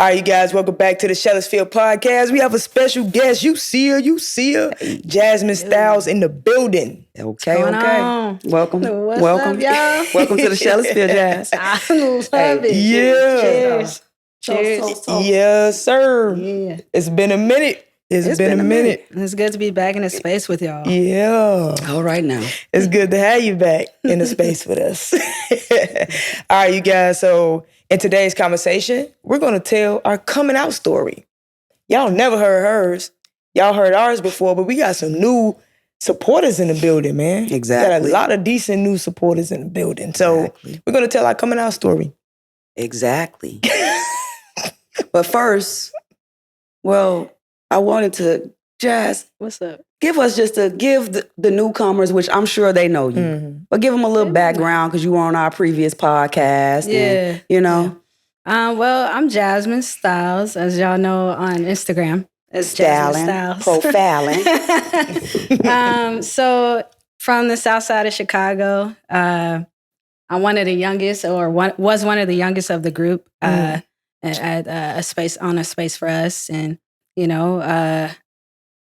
All right, you guys, welcome back to the Shellersfield podcast. We have a special guest. You see her. Jazmen Styles in the building. Okay. On? Welcome. What's welcome. up, y'all? Welcome to the Shellersfield Jazz. I love it. Yeah. Cheers. Yes, sir. Yeah. It's been a minute. It's been a minute. It's good to be back in the space with y'all. Yeah. All right now. It's good to have you back in the space with us. All right, you guys. So in today's conversation, we're going to tell our coming out story. Y'all never heard hers. Y'all heard ours before, but we got some new supporters in the building, man. Exactly. Got a lot of decent new supporters in the building. So we're going to tell our coming out story. Exactly. But first, I wanted to, Jazz, What's up? give the newcomers, which I'm sure they know you, but give them a little background because you were on our previous podcast. Yeah. And, I'm Jazmen Styles, as y'all know on Instagram. It's Jazmen Styles. Profiling. So from the south side of Chicago, I'm one of the youngest, was one of the youngest of the group at a space for us. And,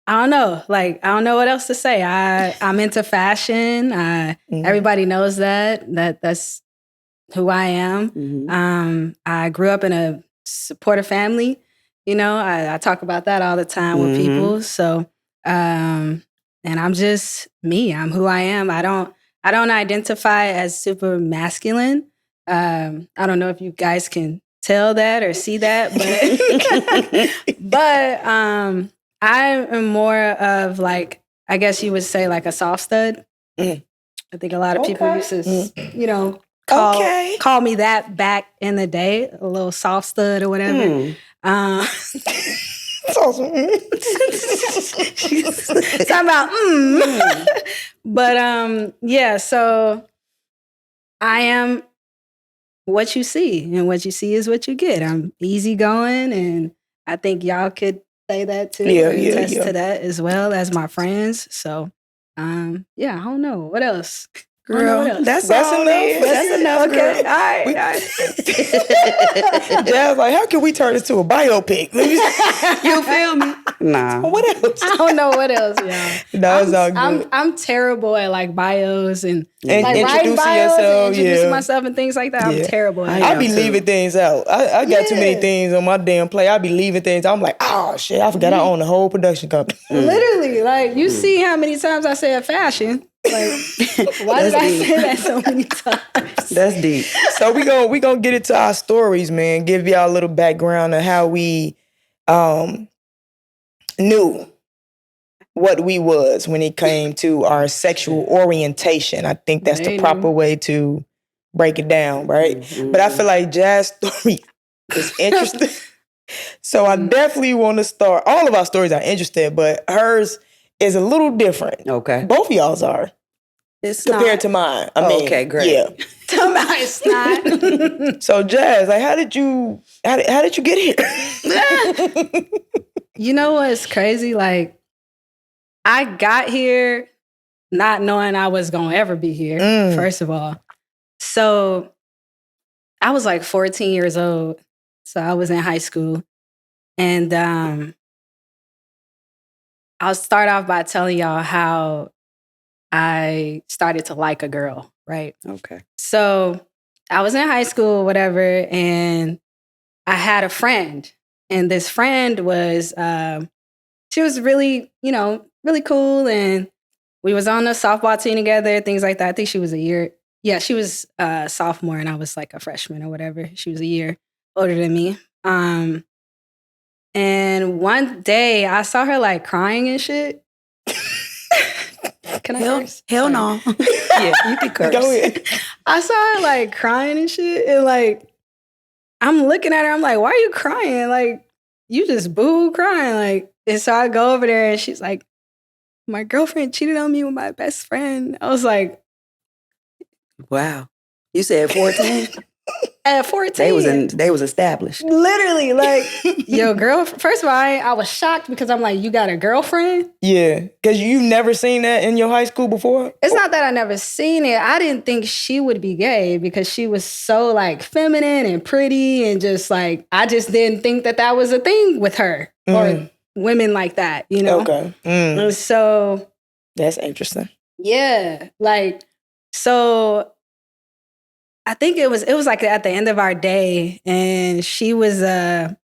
I don't know. I don't know what else to say. I'm into fashion. Everybody knows that's who I am. Mm-hmm. I grew up in a supportive family. I talk about that all the time with people. So, and I'm just me. I'm who I am. I don't identify as super masculine. I don't know if you guys can tell that or see that, but I am more of I guess you would say a soft stud. I think a lot of people used to, call me that back in the day, a little soft stud or whatever. It's awesome. Talking about But so I am what you see, and what you see is what you get. I'm easygoing, and I think y'all could say that too. Attest to that as well as my friends. So I don't know. What else? Girl, that's enough. That's enough. Okay. Girl. All right. Jazz, how can we turn this to a biopic? You feel me? Nah. What else? I don't know what else, y'all. No, it's all good. I'm terrible at bios and introducing bios yourself, and introducing myself and things like that. I'm terrible at I be leaving things out. I got too many things on my damn plate. I be leaving things. I'm like, oh shit, I forgot I own the whole production company. Literally, you see how many times I said fashion. Why did I say that so many times? That's deep. So we gonna get into our stories, man. Give y'all a little background on how we knew what we was when it came to our sexual orientation. I think that's the proper way to break it down, right? Mm-hmm. But I feel like Jazz's story is interesting. So I definitely want to start. All of our stories are interesting, but hers is a little different. Okay. Both of y'all's are. It's compared to mine. I mean, okay, great. Yeah. It's not. So Jazz, how did you get here? You know what's crazy? I got here not knowing I was gonna ever be here, first of all. So I was 14 years old. So I was in high school. And I'll start off by telling y'all how I started to like a girl, right? Okay. So I was in high school, whatever, and I had a friend. And this friend was, she was really, really cool. And we was on the softball team together, things like that. I think she was she was a sophomore and I was a freshman or whatever. She was a year older than me. And one day I saw her crying and shit. Can I curse? Hell no. Yeah, you can curse. Go ahead. I saw her crying and shit. And I'm looking at her, I'm like, why are you crying? You just boo crying. And so I go over there and she's like, my girlfriend cheated on me with my best friend. I was like, wow. You said 14? At 14. They was established. Literally, like, yo, girl. First of all, I was shocked because I'm like, you got a girlfriend? Yeah, because you've never seen that in your high school before? It's not that I never seen it. I didn't think she would be gay because she was so like feminine and pretty and just like, I just didn't think that was a thing with her or women like that, you know? Okay. And so. That's interesting. Yeah. Like, so I think it was like at the end of our day and she was, I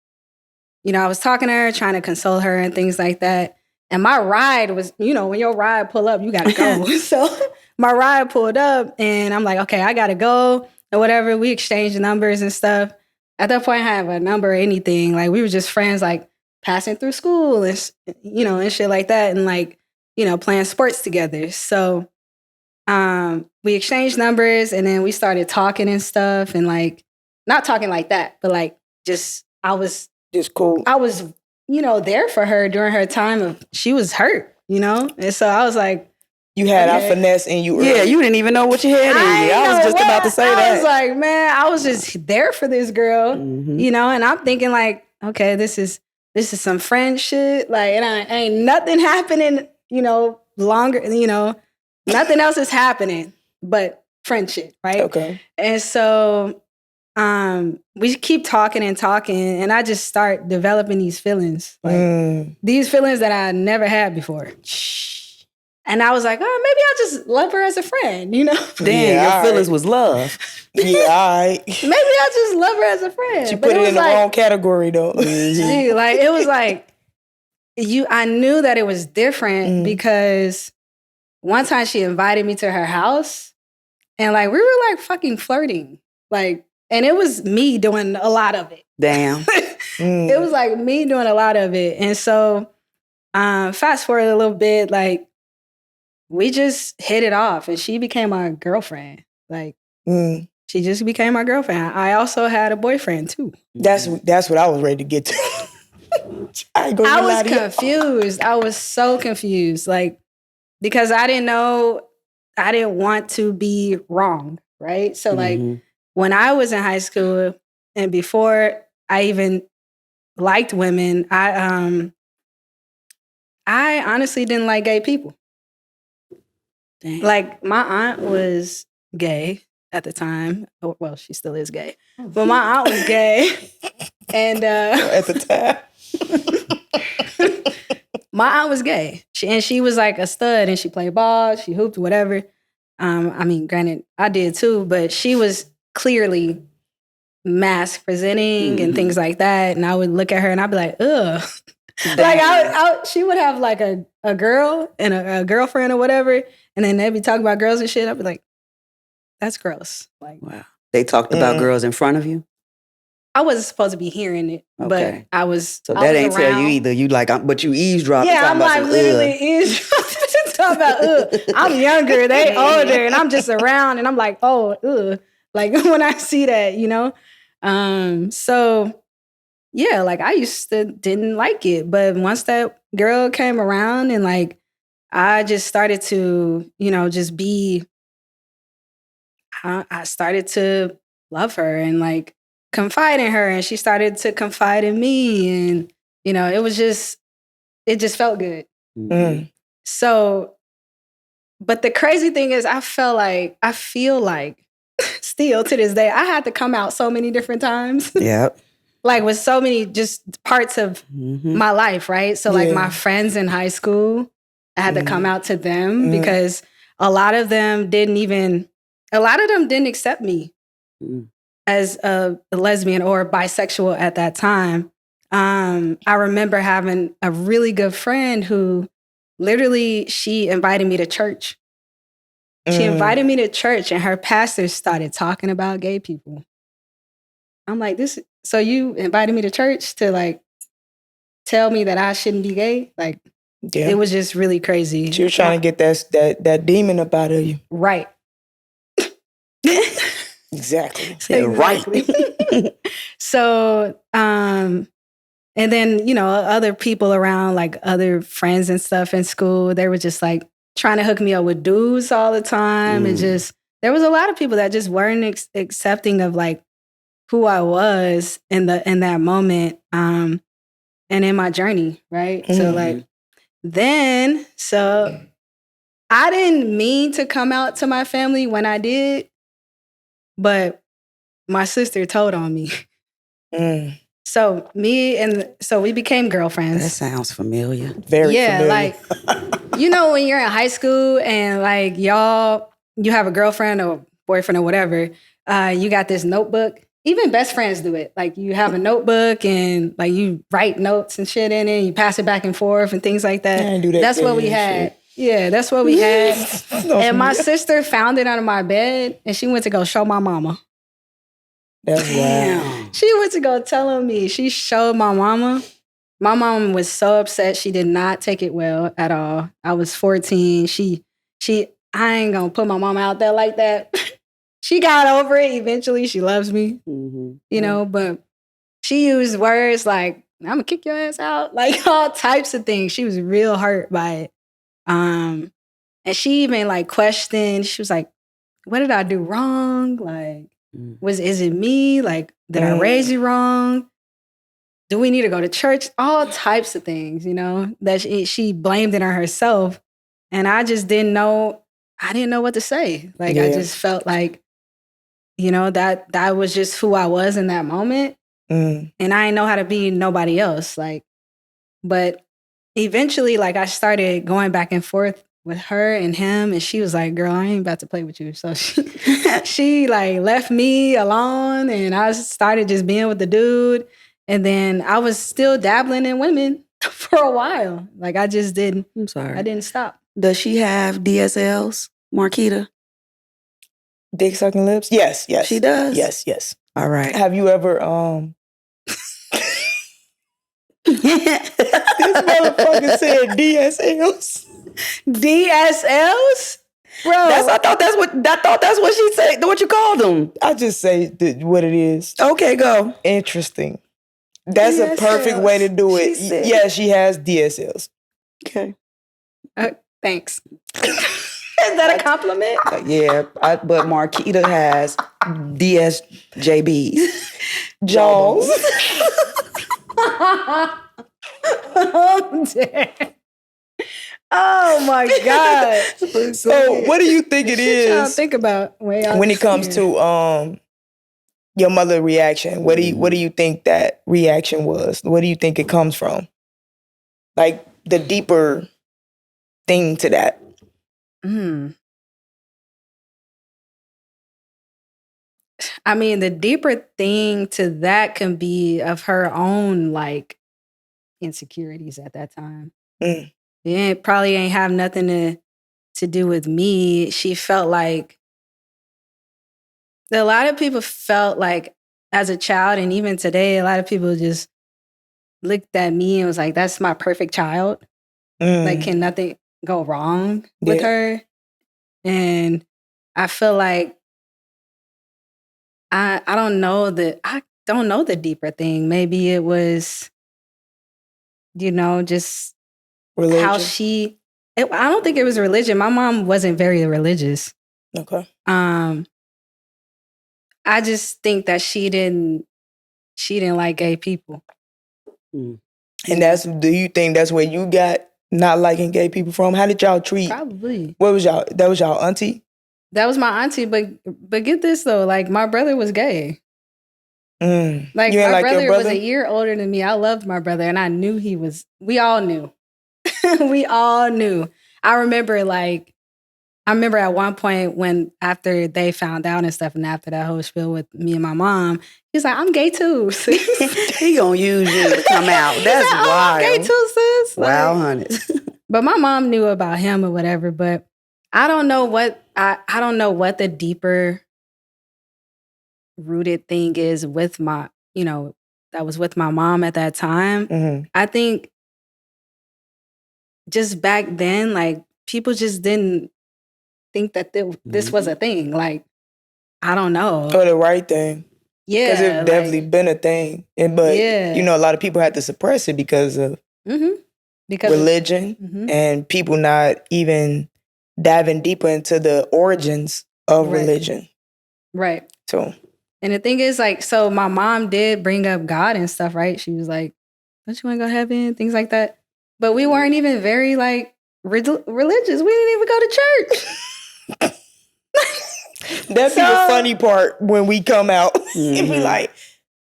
was talking to her, trying to console her and things like that. And my ride was, when your ride pull up, you got to go. So my ride pulled up and I'm like, okay, I got to go or whatever. We exchanged numbers and stuff. At that point, I didn't have a number or anything. Like we were just friends, like passing through school and, and shit like that. And like, playing sports together. So we exchanged numbers and then we started talking and stuff and like, not talking like that, but like I was just cool. I was, there for her during her time of, she was hurt, And so I was like. You had our finesse in you early. Yeah, you didn't even know what you had in you. I was just about to say that. I was like, man, I was just there for this girl, and I'm thinking like, okay, this is some friend shit. Like, and ain't nothing happening, longer, nothing else is happening but friendship, right? Okay. And so we keep talking and I just start developing these feelings. Like these feelings that I never had before. And I was like, oh, maybe I'll just love her as a friend, Damn, your feelings was love. Yeah, all right. Maybe I'll just love her as a friend. She put it in the wrong category though. Gee, like it was like I knew that it was different because one time she invited me to her house and like we were like fucking flirting. Like, and it was me doing a lot of it. Damn. It was like me doing a lot of it. And so fast forward a little bit, like we just hit it off and she became my girlfriend. Like she just became my girlfriend. I also had a boyfriend too. That's what I was ready to get to. I was confused. I was so confused. Like, because I didn't want to be wrong. Right. So like when I was in high school and before I even liked women, I honestly didn't like gay people. Dang. Like my aunt was gay at the time. Well, she still is gay. But my aunt was gay. And at the time. My aunt was gay. She was like a stud and she played ball, she hooped, whatever. I mean, granted, I did too, but she was clearly mask presenting and things like that. And I would look at her and I'd be like, ugh. Like she would have like a girl and a girlfriend or whatever. And then they'd be talking about girls and shit. I'd be like, that's gross. Like, wow. They talked about girls in front of you? I wasn't supposed to be hearing it, but I was. So that ain't tell you either. You like, but you eavesdropping. Yeah, I'm like literally eavesdropping. Talking about, I'm younger, they older, and I'm just around, and I'm like, oh, like when I see that, So yeah, like I didn't like it, but once that girl came around, and like I just started to, just be. I started to love her and like confide in her, and she started to confide in me, and it just felt good. So, but the crazy thing is, I feel like still to this day, I had to come out so many different times. Yep. Like with so many just parts of my life, right? So like my friends in high school, I had to come out to them because a lot of them didn't accept me as a lesbian or bisexual at that time. I remember having a really good friend who literally, she invited me to church. She invited me to church and her pastor started talking about gay people. I'm like, so you invited me to church to like tell me that I shouldn't be gay? Like, it was just really crazy. She was trying to get that demon up out of you. Right. Exactly. Right. So, and then, other people around, like other friends and stuff in school, they were just like trying to hook me up with dudes all the time. And just, there was a lot of people that just weren't accepting of like who I was in that moment, and in my journey, right? Mm-hmm. So like so I didn't mean to come out to my family when I did, but my sister told on me. Mm. So we became girlfriends. That sounds familiar. Very familiar. Like, you know, when you're in high school and like you have a girlfriend or boyfriend or whatever, you got this notebook. Even best friends do it. Like you have a notebook and like you write notes and shit in it. You pass it back and forth and things like that. I didn't do that. That's what we had. Shit. Yeah, that's what we had. And my sister found it under my bed and she went to go show my mama. That's wild. She went to go tell on me. She showed my mama. My mom was so upset. She did not take it well at all. I was 14. I ain't gonna put my mama out there like that. She got over it eventually. She loves me, you know, but she used words like, I'm gonna kick your ass out, like all types of things. She was real hurt by it. And she even like questioned, she was like, what did I do wrong? Like, is it me? Like, did I raise you wrong? Do we need to go to church? All types of things, you know, that she blamed it on herself. And I just didn't know, what to say. Like, I just felt like, you know, that was just who I was in that moment. And I didn't know how to be nobody else. Like, but eventually, like, I started going back and forth with her and him. And she was like, girl, I ain't about to play with you. So she like left me alone and I started just being with the dude. And then I was still dabbling in women for a while. Like I just didn't. I'm sorry. I didn't stop. Does she have DSLs, Marquita? Dick sucking lips? Yes. She does? Yes. All right. Have you ever this motherfucker said DSLs? DSLs? Bro. I thought that's what she said, what you called them. I just say what it is. Okay, go. Interesting. That's DSLs. a perfect way to do it. Yeah, she has DSLs. Okay. Thanks. Is that a compliment? Yeah, but Marquita has DSJBs. Jaws. I'm dead. Oh my God. So what do you think it is? Think about when it comes to your mother's reaction? What do you think that reaction was? What do you think it comes from? Like the deeper thing to that. I mean, the deeper thing to that can be of her own like insecurities at that time. It probably ain't have nothing to do with me. She felt like a lot of people felt like as a child, and even today, a lot of people just looked at me and was like, "That's my perfect child. Like, can nothing go wrong with her?" And I feel like I don't know the deeper thing. Maybe it was, you know, just religion. How I don't think it was religion. My mom wasn't very religious. Okay. I just think that she didn't like gay people. And do you think that's where you got not liking gay people from? How did y'all treat? Probably. What was y'all? That was y'all auntie? That was my auntie, but get this though, like my brother was gay. Like my brother was a year older than me. I loved my brother and I knew he was, we all knew. We all knew. I remember at one point when after they found out and stuff and after that whole spiel with me and my mom, he's like, I'm gay too. He gonna use you to come out. That's like, wild. I'm gay too, sis. Wow, honey. But my mom knew about him or whatever, but I don't know what the deeper rooted thing is with my, you know, that was with my mom at that time. I think just back then, like people just didn't think that this was a thing. Like, I don't know. Or the right thing. Yeah. Because it's definitely been a thing. But, you know, a lot of people had to suppress it because of religion and people not even diving deeper into the origins of religion. Right. So And the thing is, like, so my mom did bring up God and stuff, right? She was like, don't you want to go to heaven? Things like that. But we weren't even very, like, religious. We didn't even go to church. That'd be the funny part when we come out. It'd be like,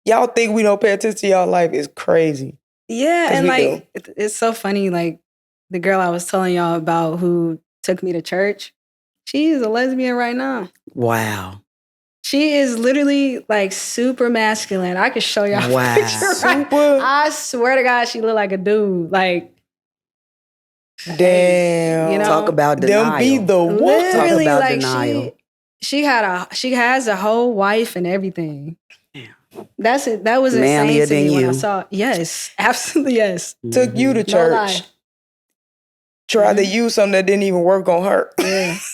y'all think we don't pay attention to y'all life is crazy. Yeah, and like, it's so funny. Like, the girl I was telling y'all about who took me to church, she's a lesbian right now. Wow. She is literally like super masculine. I could show y'all Wow. a picture. I swear to God, she looked like a dude. Like, damn. You know, talk about denial. Them be the what? literally, Talk about like denial. she has a whole wife and everything. That's it. That was Manlier insane to me than when you. I saw. Yes, absolutely, yes. Took you to No lie. church. Tried to use something that didn't even work on her.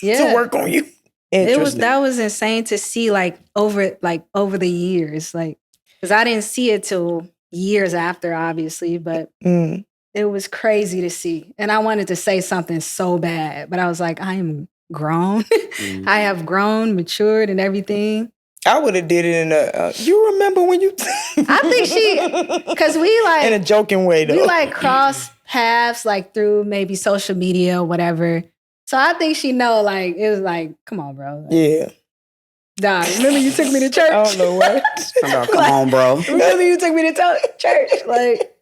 Yeah. To work on you. That was insane to see over the years, like, because I didn't see it till years after, obviously, but it was crazy to see. And I wanted to say something so bad, but I was like, I am grown. I have grown, matured, and everything. I would have did it in a. You remember when you? I think because we like in a joking way though. we like cross paths like through maybe social media or whatever. So I think she know, like, it was like, come on, bro. Like, yeah. Nah, remember you took me to church? I don't know what. Come on, bro. Remember you took me to church? Like,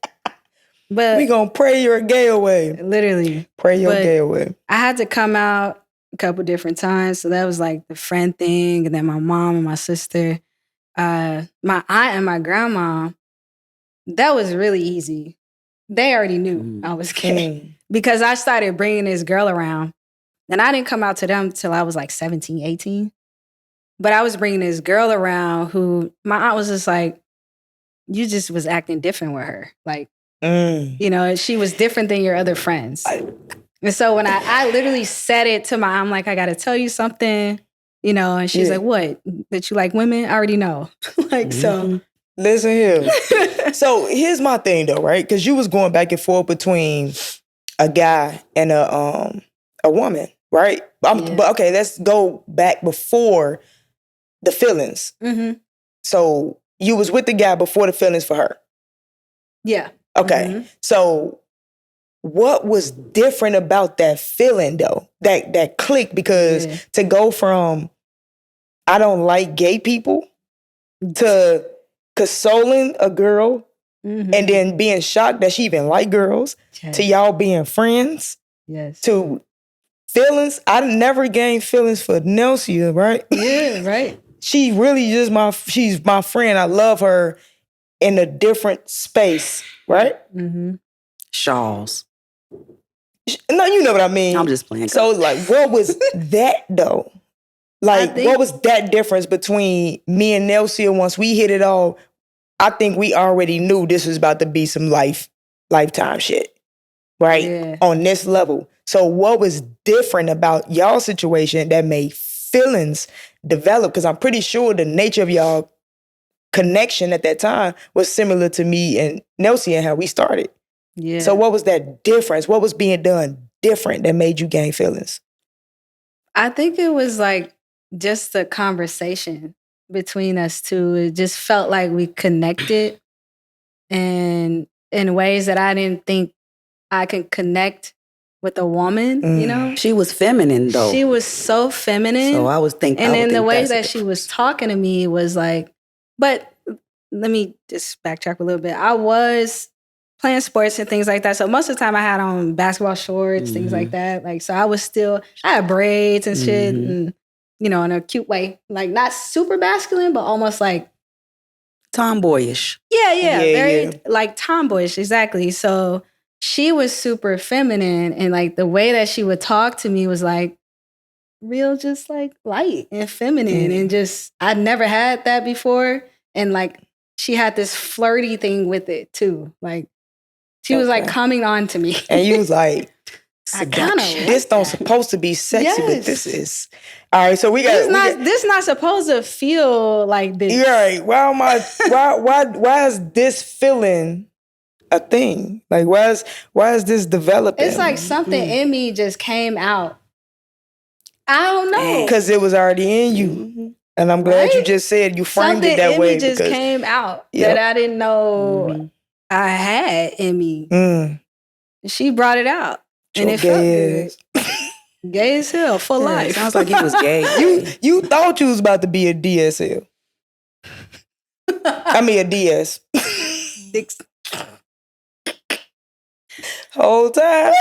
but we gonna pray your gay away. Literally. Pray your gay away. I had to come out a couple different times. So that was like the friend thing. And then my mom and my sister. My aunt and my grandma, that was really easy. They already knew I was gay. Because I started bringing this girl around. And I didn't come out to them till I was like 17, 18. But I was bringing this girl around who my aunt was just like, you just was acting different with her. Like, you know, she was different than your other friends. And so when I literally said it to my aunt, I'm like, I got to tell you something, you know, and she's like, what? That you like women? I already know. Like, so. Listen here. So here's my thing though, right? Because you was going back and forth between a guy and a woman. Right? But okay, let's go back before the feelings. So you was with the guy before the feelings for her. Yeah. Okay. So what was different about that feeling though? That click, because to go from I don't like gay people to consoling a girl and then being shocked that she even like girls to y'all being friends to feelings. I never gained feelings for Nelsia, right? Yeah, right. She really just she's my friend. I love her in a different space, right? Shawls. No, you know what I mean. I'm just playing. So like, what was that though? Like, what was that difference between me and Nelsia once we hit it all? I think we already knew this was about to be some lifetime shit, right? Yeah. On this level. So what was different about y'all situation that made feelings develop? Because I'm pretty sure the nature of y'all connection at that time was similar to me and Nelsie and how we started. Yeah. So what was that difference? What was being done different that made you gain feelings? I think it was like just the conversation between us two. It just felt like we connected and in ways that I didn't think I could connect with a woman, you know? She was feminine, though. She was so feminine. So I was thinking. And then the way that she was talking to me was like, but let me just backtrack a little bit. I was playing sports and things like that. So most of the time I had on basketball shorts, things like that. Like, so I had braids and shit and, you know, in a cute way. Like not super masculine, but almost like tomboyish. Yeah, very like tomboyish, exactly. So she was super feminine, and like the way that she would talk to me was like real, just like light and feminine, and just I'd never had that before. And like she had this flirty thing with it too. Like she was like coming on to me, and you was like, I kind of this don't supposed to be sexy, but this is all right. So we got this not supposed to feel like this. You're right. Why is this feeling a thing? Like why is this developing? It's like something in me just came out. I don't know. Because it was already in you. And I'm glad you Right? just said you framed Something it that in way. me just because- came out Yep. that I didn't know I had in me. Mm, She brought it out. And your it felt gay good. ass. Gay as hell for Yeah, life. sounds like he was gay. You thought you was about to be a DSL. I mean a DS. Whole time.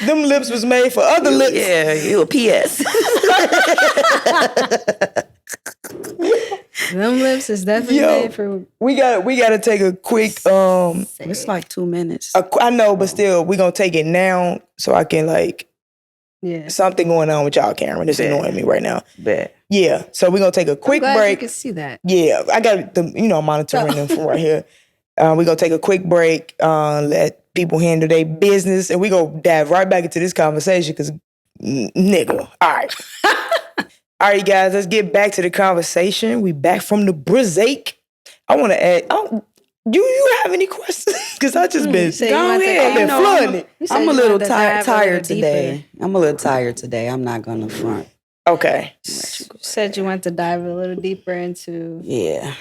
Them lips was made for other lips. Yeah, you a PS. Them lips is definitely Yo. made for We gotta take a quick It's like 2 minutes. I know, but still we gonna take it now so I can like yeah. something going on with y'all, Cameron. It's annoying me right now. Bet. Yeah. So we're gonna take a quick I'm glad break. you can see that. Yeah, I got the monitoring them from right here. We're gonna take a quick break, let people handle their business, and we go dive right back into this conversation because nigga. All right. All right, guys, let's get back to the conversation. We back from the break. I want to add, do you have any questions? Because I just been, said you go want to- ahead, I've been you know, flooding it. You said I'm a you little wanted to dive a tired little today. deeper. I'm a little tired today. I'm not gonna front. Okay. You said you wanted to dive a little deeper into. Yeah.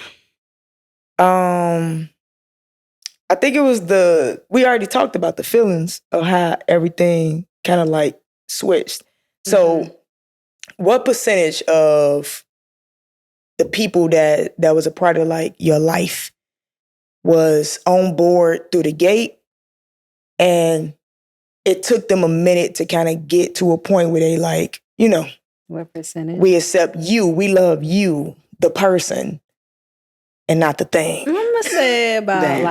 I think it was we already talked about the feelings of how everything kind of like switched. So what percentage of the people that was a part of like your life was on board through the gate, and it took them a minute to kind of get to a point where they like, What percentage? we accept you, we love you, the person, and not the thing. I'm gonna say about Damn.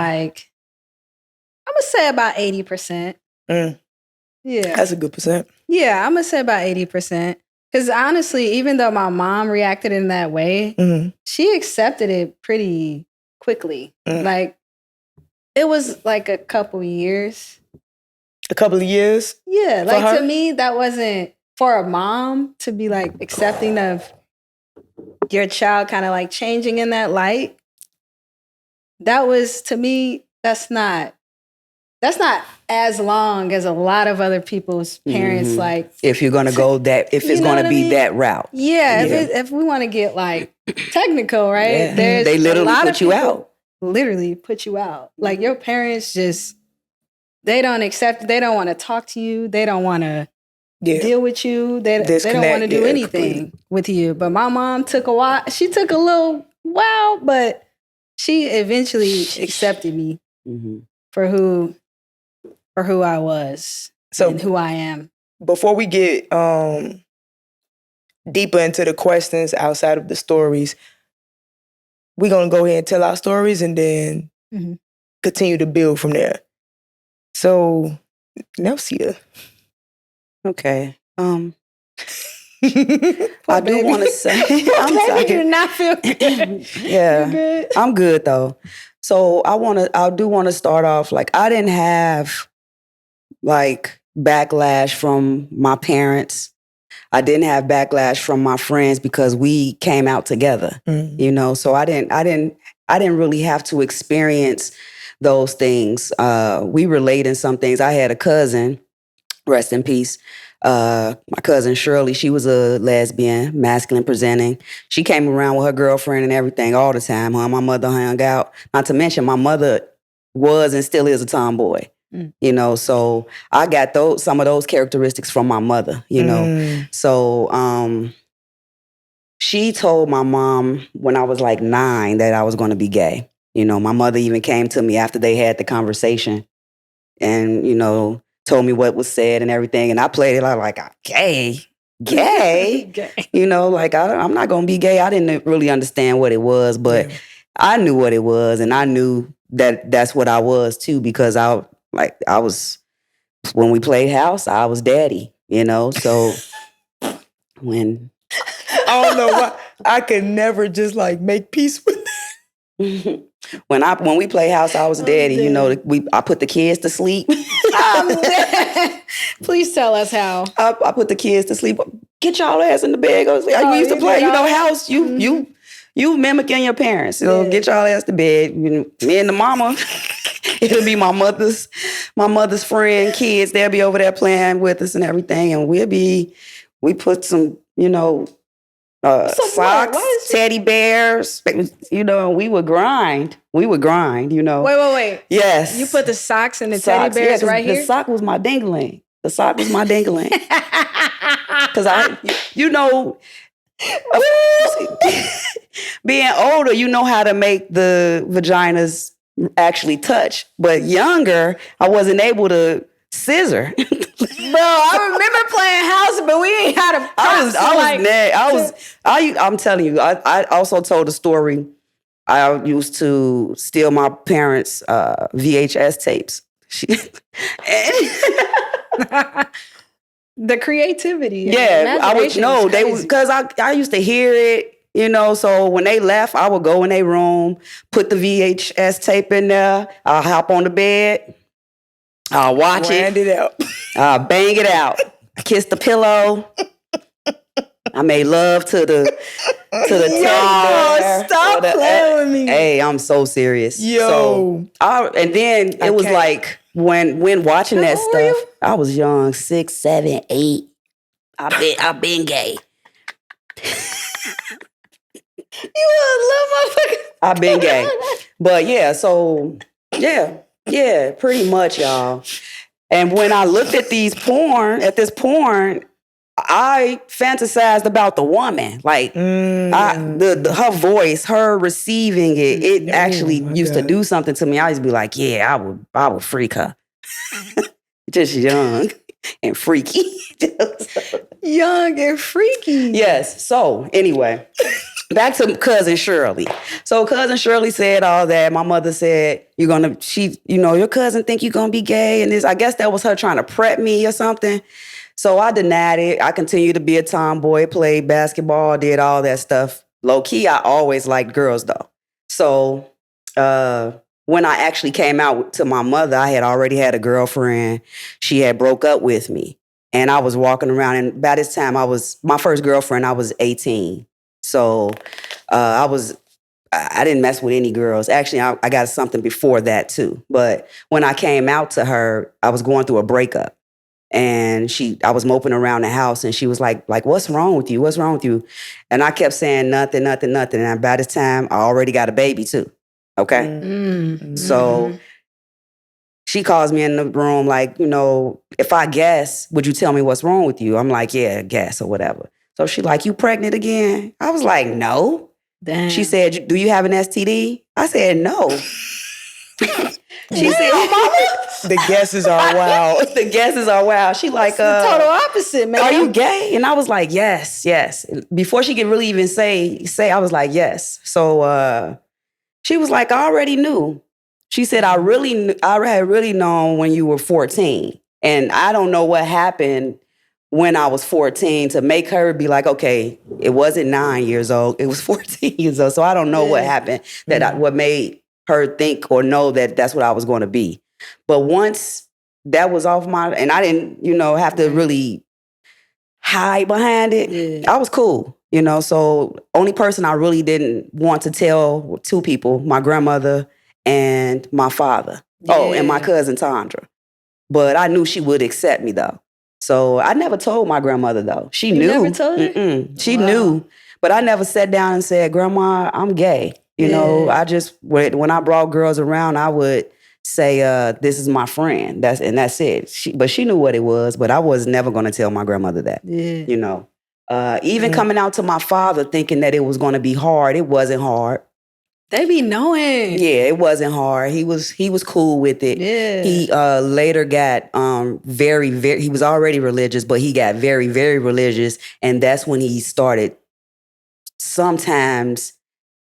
80%. Mm. Yeah. That's a good percent. Yeah, I'm gonna say about 80%. Because honestly, even though my mom reacted in that way, Mhm. she accepted it pretty quickly. Mm. Like, it was like a couple years. A couple of years. Yeah, For like her? to me, that wasn't for a mom to be like accepting of your child kind of like changing in that light. That was, to me, that's not as long as a lot of other people's parents Mhm. like. If you're gonna go that, if You it's know gonna what I be mean? that route, Yeah, Yeah. if we want to get like technical, right? Yeah. There's They literally a lot put of you people out. Literally put you out. Like your parents just, they don't accept. They don't want to talk to you. They don't want to Yeah. deal with you. They don't Disconnect, want to do yeah, anything completely. with you. But my mom took a while. She took a little while, but she eventually accepted me Mhm. for who I was So and who I am. before we get deeper into the questions outside of the stories, we're gonna go ahead and tell our stories and then Mhm. continue to build from there. So, Nelsia. Okay. Poor I do baby. want to say, I'm Baby, do tired. not feel good. Yeah. You good? I'm good though. So I do want to start off like I didn't have like backlash from my parents. I didn't have backlash from my friends because we came out together. Mm. So I didn't really have to experience those things. We relate in some things. I had a cousin, rest in peace. My cousin Shirley, she was a lesbian, masculine presenting. She came around with her girlfriend and everything all the time. Her and my mother hung out. Not to mention, my mother was and still is a tomboy. So I got some of those characteristics from my mother. So she told my mom when I was like 9 that I was going to be gay. My mother even came to me after they had the conversation, and told me what was said and everything. And I played it like, gay? Gay. Like I'm not going to be gay. I didn't really understand what it was, but Yeah. I knew what it was. And I knew that that's what I was too, because I was, when we played house, I was daddy, so when. I don't know why. I could never just like make peace with that. When we play house, I was daddy. I put the kids to sleep. Please tell us how. I put the kids to sleep. Get y'all ass in the bed. Go sleep. We used to play. House. You mimicking your parents. Get y'all ass to bed. Me and the mama. It'll be my mother's friend, kids. They'll be over there playing with us and everything, and we put some, socks, teddy bears. You know, we would grind. You know. Wait. Yes. You put the socks and the teddy bears right here? The sock was my dingling. Because you know, being older, you know how to make the vaginas actually touch. But younger, I wasn't able to scissor. Bro, I remember playing house, but we ain't had a I'm telling you, I also told a story. I used to steal my parents' VHS tapes. The creativity. Yeah, I would know they would, because I used to hear it, you know. So when they left, I would go in their room, put the VHS tape in there. I'll hop on the bed. I'll watch it out. I'll bang it out. Kiss the pillow. I made love to the teddy. Stop playing with me. Hey, I'm so serious. Yo. And then it was like when watching that stuff, I was young, 6, 7, 8. I've been gay. You a little motherfucker. I've been gay. But yeah, so yeah, pretty much, y'all. And when I looked at this porn, I fantasized about the woman. Like her voice, her receiving it actually used to do something to me. I used to be like, yeah, I would freak her. Just young and freaky. Young and freaky. Yes. So anyway, back to Cousin Shirley. So Cousin Shirley said all that. My mother said, your cousin think you're gonna be gay, and this. I guess that was her trying to prep me or something. So I denied it. I continued to be a tomboy, played basketball, did all that stuff. Low key, I always liked girls though. So when I actually came out to my mother, I had already had a girlfriend. She had broke up with me. And I was walking around, and by this time my first girlfriend, I was 18. So I didn't mess with any girls. Actually, I got something before that too. But when I came out to her, I was going through a breakup. And I was moping around the house, and she was like, what's wrong with you? What's wrong with you? And I kept saying nothing. And by this time, I already got a baby too. Okay? Mm-hmm. So she calls me in the room like, if I guess, would you tell me what's wrong with you? I'm like, yeah, guess or whatever. So she like, you pregnant again? I was like, no. Damn. She said, do you have an STD? I said, no. She said, Mama. The guesses are wild. The guesses are wild. She like, the total opposite, man. Are you gay? And I was like, yes. Before she could really even say, I was like, yes. So she was like, I already knew. She said, I had really known when you were 14. And I don't know what happened when I was 14 to make her be like, okay, it wasn't 9 years old. It was 14 years old. So I don't know what happened what made her think or know that that's what I was going to be. But once that was off and I didn't, have to really hide behind it, I was cool, So only person I really didn't want to tell two people, my grandmother and my father. Yeah. Oh, and my cousin Tandra. But I knew she would accept me though. So I never told my grandmother though. She knew. Never told her? She knew. But I never sat down and said, Grandma, I'm gay. I just, when I brought girls around, I would say, this is my friend. That's it. But she knew what it was, but I was never going to tell my grandmother that, even coming out to my father thinking that it was going to be hard. It wasn't hard. They be knowing. Yeah, it wasn't hard. He was cool with it. Yeah. He later got very, very, he was already religious, but he got very, very religious. And that's when he started sometimes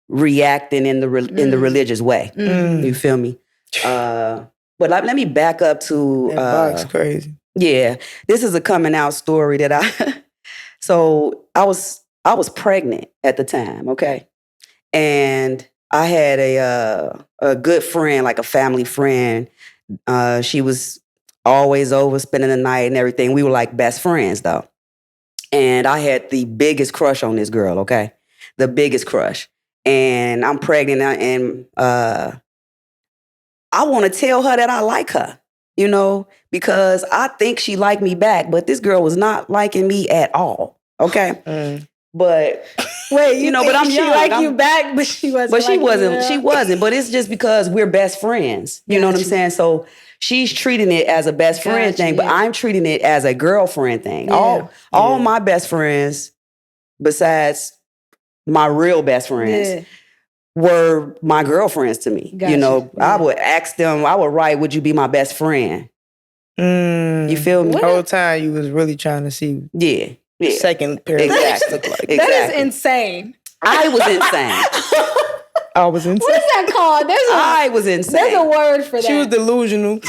reacting in the religious way. You feel me? But let me back up to that box crazy. Yeah, this is a coming out story that so I was pregnant at the time, okay, and I had a good friend, like a family friend. She was always over spending the night and everything. We were like best friends though, and I had the biggest crush on this girl, okay, the biggest crush. And I'm pregnant, and I want to tell her that I like her, because I think she liked me back, but this girl was not liking me at all, okay? But Wait, you know, but I'm she young. like you back, but she wasn't. But she like wasn't. You She wasn't. But it's just because we're best friends. You know what I'm saying? So she's treating it as a best friend thing, but I'm treating it as a girlfriend thing. All my best friends, besides my real best friends, were my girlfriends to me. You know, I would ask them. I would write, "Would you be my best friend?" You feel me? The whole time you was really trying to see. Yeah. Second paragraph look like. Exactly. That is insane. I was insane. I was insane. What is that called? I was insane. There's a word for that. She was delusional.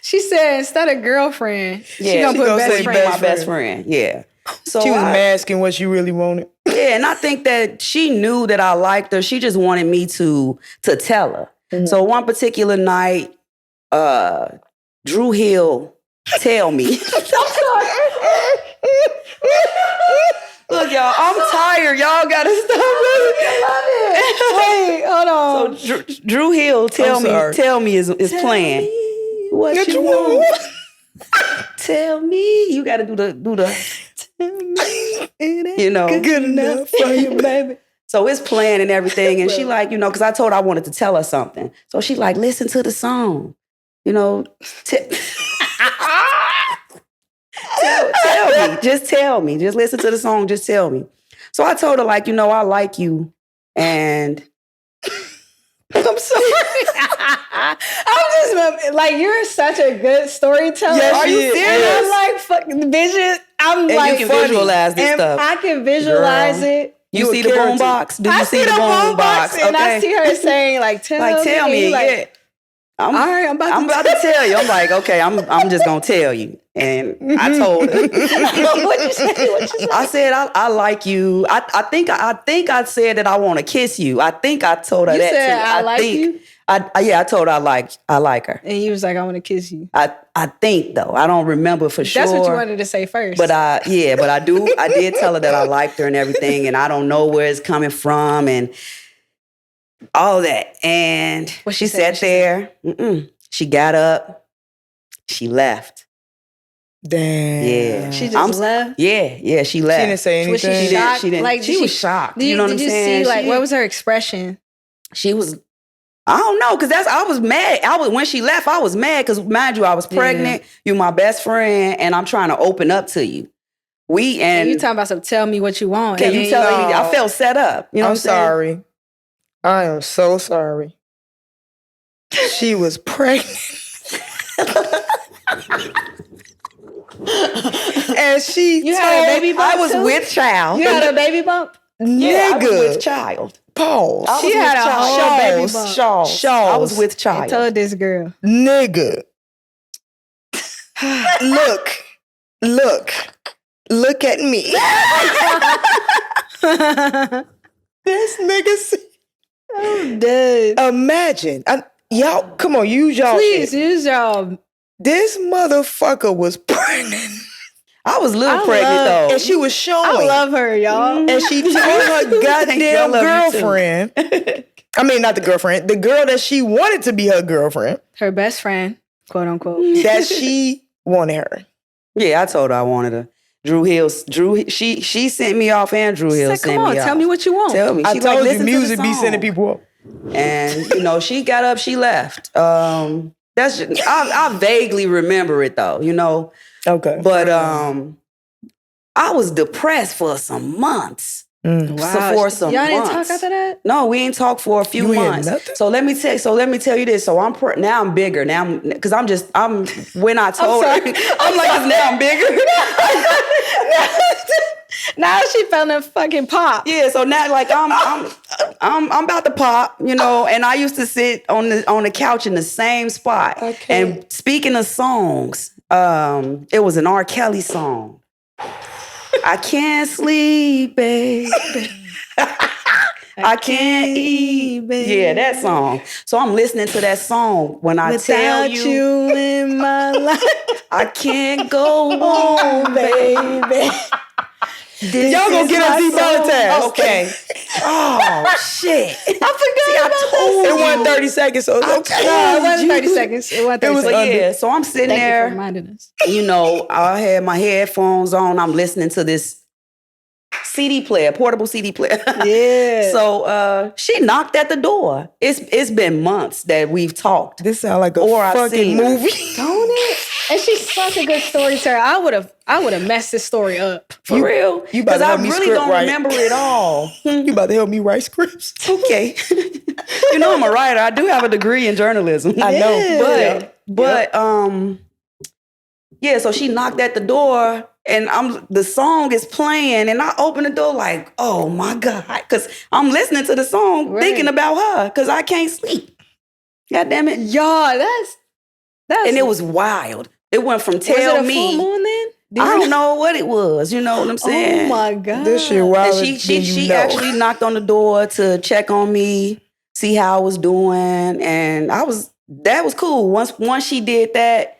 She said instead of girlfriend, she gonna put best friend. My best friend. Yeah. So she was masking what she really wanted. Yeah, and I think that she knew that I liked her. She just wanted me to tell her. Mm-hmm. So one particular night, Drew Hill tell me. I'm sorry. Look, y'all, I'm tired. Y'all gotta stop. Wait, hold on. So Drew Hill tell me is playing. What you want? Tell me. You gotta do the. Tell me. You know, good enough for you, baby. So it's playing and everything, and she like, you know, because I told her I wanted to tell her something. So she like, listen to the song. You know, tell me. Just tell me. Just listen to the song. Just tell me. So I told her, like, you know, I like you. And I'm sorry. I'm just like, you're such a good storyteller. Yes, are you serious? And I'm like, fucking vision. I'm and like, you can visualize this stuff. I can visualize it. You see the boom box? Do you see the boom box? And I see her saying, like, tell me. Like, all right, I'm about to tell you. I'm like, okay, I'm just gonna tell you. And I told her. What'd you say? I said, I like you. I think I said that I want to kiss you. I think I told her you that said, too. I like you? I told her I like her. And you was like, I want to kiss you. I think though. I don't remember for sure. That's what you wanted to say first. But I did tell her that I liked her and everything, and I don't know where it's coming from and all that. And she sat there. She got up. She left. Damn. Yeah. She just left? Yeah, she left. She didn't say anything. Was she shocked? She didn't. Like, she was shocked. You know what I'm saying? See, like, what was her expression? She was, I don't know, because I was mad. When she left, I was mad because, mind you, I was pregnant. Yeah. You're my best friend, and I'm trying to open up to you. And you talking about some tell me what you want. Can you tell me? I felt set up. You know I'm sorry. I am so sorry. She was pregnant. And you had a baby bump. I was with child. You had a baby bump? Yeah, I was with child. Pause. She had a whole baby bump. Shaws. I was with child. I told this girl. Nigga. Look at me. This nigga. I'm dead. Imagine. Y'all, come on, use y'all. Please, use y'all. This motherfucker was pregnant. I was a little pregnant though. And she was showing. I love her, y'all. And she told her goddamn girlfriend. I mean, not the girlfriend. The girl that she wanted to be her girlfriend. Her best friend, quote unquote. That she wanted her. Yeah, I told her I wanted her. She sent me off, and Drew Hill sent me off. Tell me what you want. Tell me. I told you music be sending people up. And, you know, she got up, she left. That's just, I vaguely remember it though, you know. Okay. But I was depressed for some months. Wow. For some Y'all months. didn't talk after that? No, we ain't talked for a few months. So let me tell you this. So now I'm bigger. Now because when I told her, I'm like, cause now I'm bigger. Now she felt a fucking pop. Yeah, so now like I'm about to pop, you know, and I used to sit on the couch in the same spot. Okay. And speaking of songs, it was an R. Kelly song. I can't sleep, baby. I can't eat, baby. Yeah, that song. So I'm listening to that song when I tell you in my life, I can't go on, baby. Y'all gonna get us demonetized. Okay. Oh, shit. I forgot about that. It wasn't 30 seconds, so it's okay. No, it wasn't 30 seconds. It wasn't 30 was seconds. Yeah, so I'm sitting Thank you for there, reminding us. I had my headphones on. I'm listening to this CD player, portable CD player. Yeah. So she knocked at the door. It's been months that we've talked. This sounds like a Or I've fucking seen her. movie. Don't it? And she's such a good storyteller. I would have messed this story up. For real. you about Because to I help me really script don't write. remember it all. You about to help me write scripts? Okay. I'm a writer. I do have a degree in journalism. I know. But so she knocked at the door and the song is playing and I open the door like, oh my God. Because I'm listening to the song thinking about her because I can't sleep. God damn it. Y'all, that's And it was wild. It went from tell was it a me. full moon then? I don't know what it was. You know what I'm saying? Oh my God. This shit wild. And she actually knocked on the door to check on me, see how I was doing, and that was cool. Once she did that,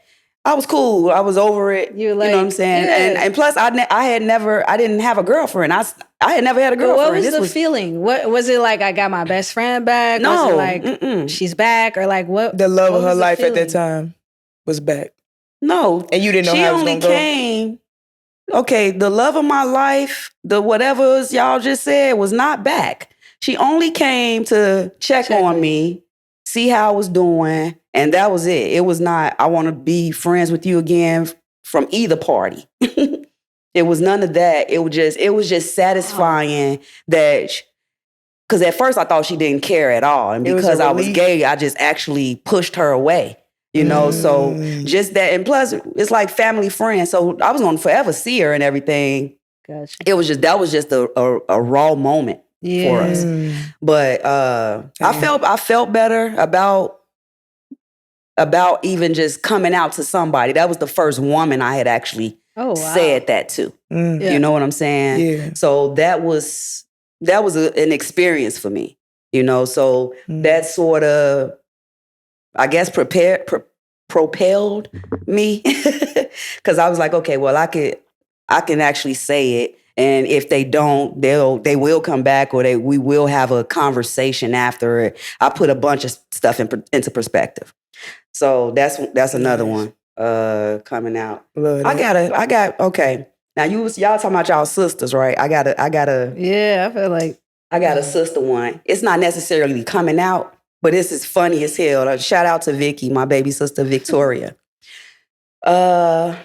I was cool. I was over it. You know what I'm saying? yeah. And plus, I didn't have a girlfriend. I had never had a girlfriend. What was the feeling? What was it like? I got my best friend back. No, was it like she's back, or like what? The love what of her was the life at that feeling? time was back. No, And you didn't know she how it was only gonna go. came. Okay, the love of my life, the whatever y'all just said was not back. She only came to check on me, see how I was doing, and that was it. It was not, I want to be friends with you again from either party. It was none of that. It was just satisfying that, because at first I thought she didn't care at all. And because I was gay, I just actually pushed her away. So just that. And plus, it's like family friends. So I was going to forever see her and everything. Gotcha. That was just a raw moment for us. But I felt better about even just coming out to somebody. That was the first woman I had actually said that to. Yeah. You know what I'm saying? Yeah. So that was an experience for me. So that sort of, I guess, propelled me, because I was like, okay, well, I can actually say it, and if they don't, they will come back, or we will have a conversation after it. I put a bunch of stuff into perspective. So that's another one coming out. Okay. Now y'all talking about y'all sisters, right? I got a Yeah, I feel like I got a sister one. It's not necessarily coming out, but this is funny as hell. Shout out to Vicky, my baby sister Victoria. My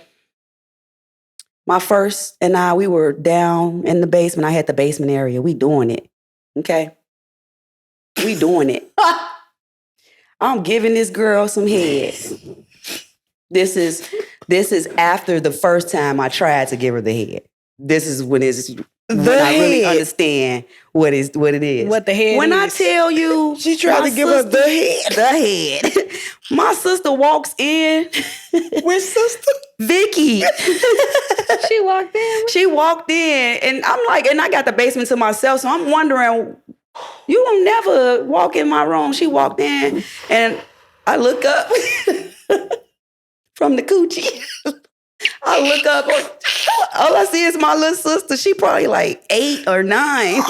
first and I, we were down in the basement. I had the basement area. We doing it. Okay? We doing it. I'm giving this girl some head. This is after the first time I tried to give her the head. This is when I really understand what it is. what the head When is. I tell you, She tried to give her the head. the head. My sister walks in. Which sister? Vicky. She walked in. She walked in, and I'm like, and I got the basement to myself, so I'm wondering, you will never walk in my room. She walked in, and I look up from the coochie. I look up, all I see is my little sister. She probably like 8 or 9.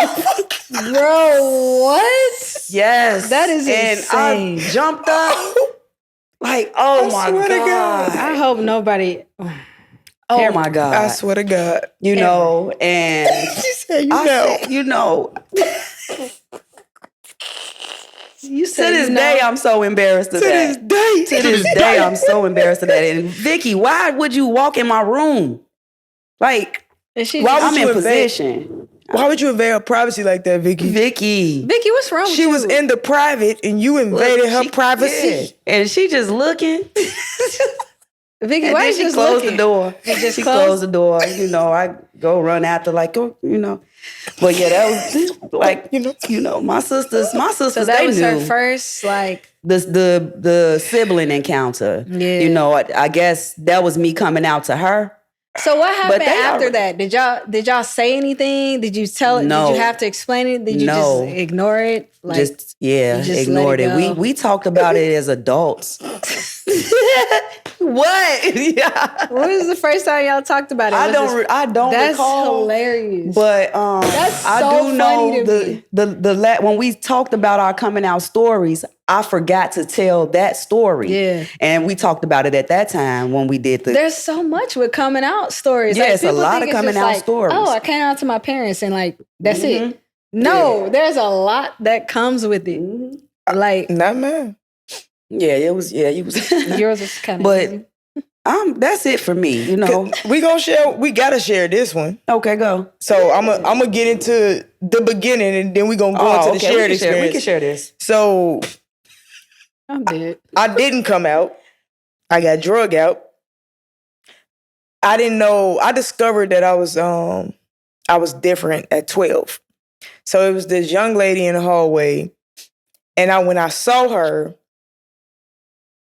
Bro, what? Yes. That is and insane. I jumped up like, oh my swear to God. I hope nobody. Oh my God. I swear to God. And She said, You to said this day, I'm so embarrassed of that. To this day, I'm so embarrassed of that. And Vicky, why would you walk in my room? Like, I'm in position. Why would you invade her privacy like that, Vicky? Vicky, what's wrong with She you? was in the private and you invaded her privacy. Yeah. And she just looking. Vicky, And why then you she just closed looking? the door. just She closed? closed the door. I go run after But yeah, that was like, my sisters, So that they was knew. her first, like, The sibling encounter. Yeah. I guess that was me coming out to her. So what happened they after already- that? Did y'all say anything? Did you tell it? No. Did you have to explain it? Did you No. just ignore it? Like, just you just ignored let it it. go? We talked about it as adults. What? Yeah. When was the first time y'all talked about it? I don't That's recall. hilarious. But That's I so do know funny to me. when we talked about our coming out stories, I forgot to tell that story. Yeah. And we talked about it at that time when we did the There's so much with coming out stories. Yeah, Like, it's a people lot think of it's coming just out like, stories. oh, I came out to my parents and like, that's Mm-hmm. it. No, there's a lot that comes with it. Mm-hmm. Like, Not man. Yeah, it was yours is kind of But easy. That's it for me, you know. We gotta share this one. Okay, go. So I'm gonna get into the beginning and then we gonna go into the shared experience. We can share this. So I'm dead. I didn't come out. I got drug out. I didn't know. I discovered that I was different at 12. So it was this young lady in the hallway, and when I saw her,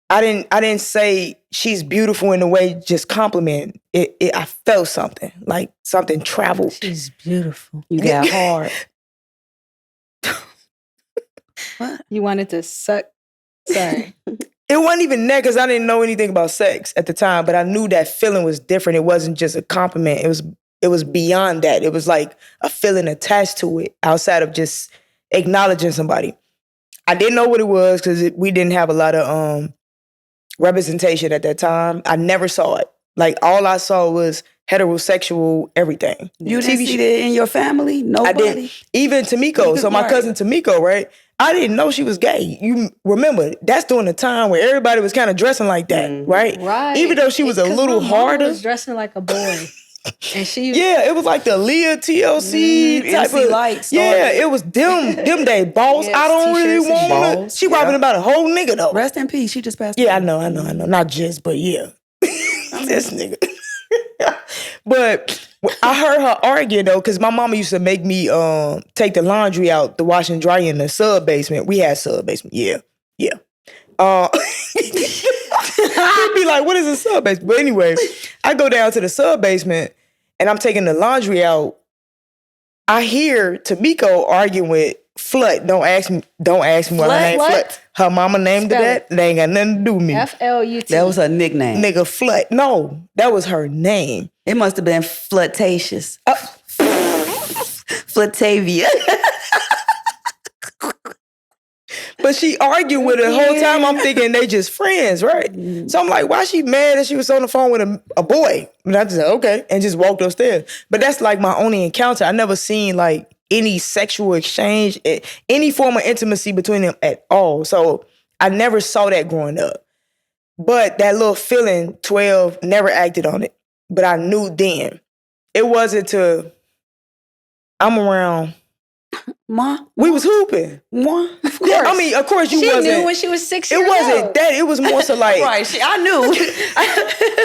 I didn't say she's beautiful in a way, just compliment. I felt something, like something traveled. She's beautiful. You got hard. What? You wanted to suck? Sorry. It wasn't even that because I didn't know anything about sex at the time, but I knew that feeling was different. It wasn't just a compliment. It was beyond that. It was like a feeling attached to it outside of just acknowledging somebody. I didn't know what it was because we didn't have a lot of representation at that time. I never saw it. Like all I saw was heterosexual everything. You didn't see that in your family? Nobody? I didn't. Even Tamiko. So my cousin Tamiko, right? I didn't know she was gay. You remember, that's during the time where everybody was kind of dressing like that, right? Right. Even though she was a little my mom harder. was dressing like a boy. And she Yeah, it was like the Leah TLC type MC of Lights. Yeah, it was them days. Boss, Yes, I don't really t-shirts and want to. balls. She rapping about a whole nigga though. Rest in peace. She just passed Yeah, I away. know. Not just, but yeah. This nigga. But I heard her argue though, because my mama used to make me take the laundry out, the wash and dry in the sub basement. We had sub basement. Yeah. He'd be like, what is a sub basement? But anyway, I go down to the sub basement and I'm taking the laundry out. I hear Tamiko arguing with Flut. Don't ask me why her name Flut. Her mama named her that. They ain't got nothing to do with me. F-L-U-T. That was her nickname. Nigga Flut. No, that was her name. It must have been Flirtatious. Flirtavia. But she argued with her the whole time. I'm thinking they just friends, right? So I'm like, why she mad that she was on the phone with a boy? And I just said, okay, and just walked upstairs. But that's like my only encounter. I never seen like any sexual exchange, any form of intimacy between them at all. So I never saw that growing up. But that little feeling, 12, never acted on it. But I knew then. It wasn't to, I'm around. Ma? We was hooping. Ma? Of course. Yeah, I mean, of course you she wasn't. knew when she was 6 years It old. wasn't that. It was more so like. Right, I knew. Of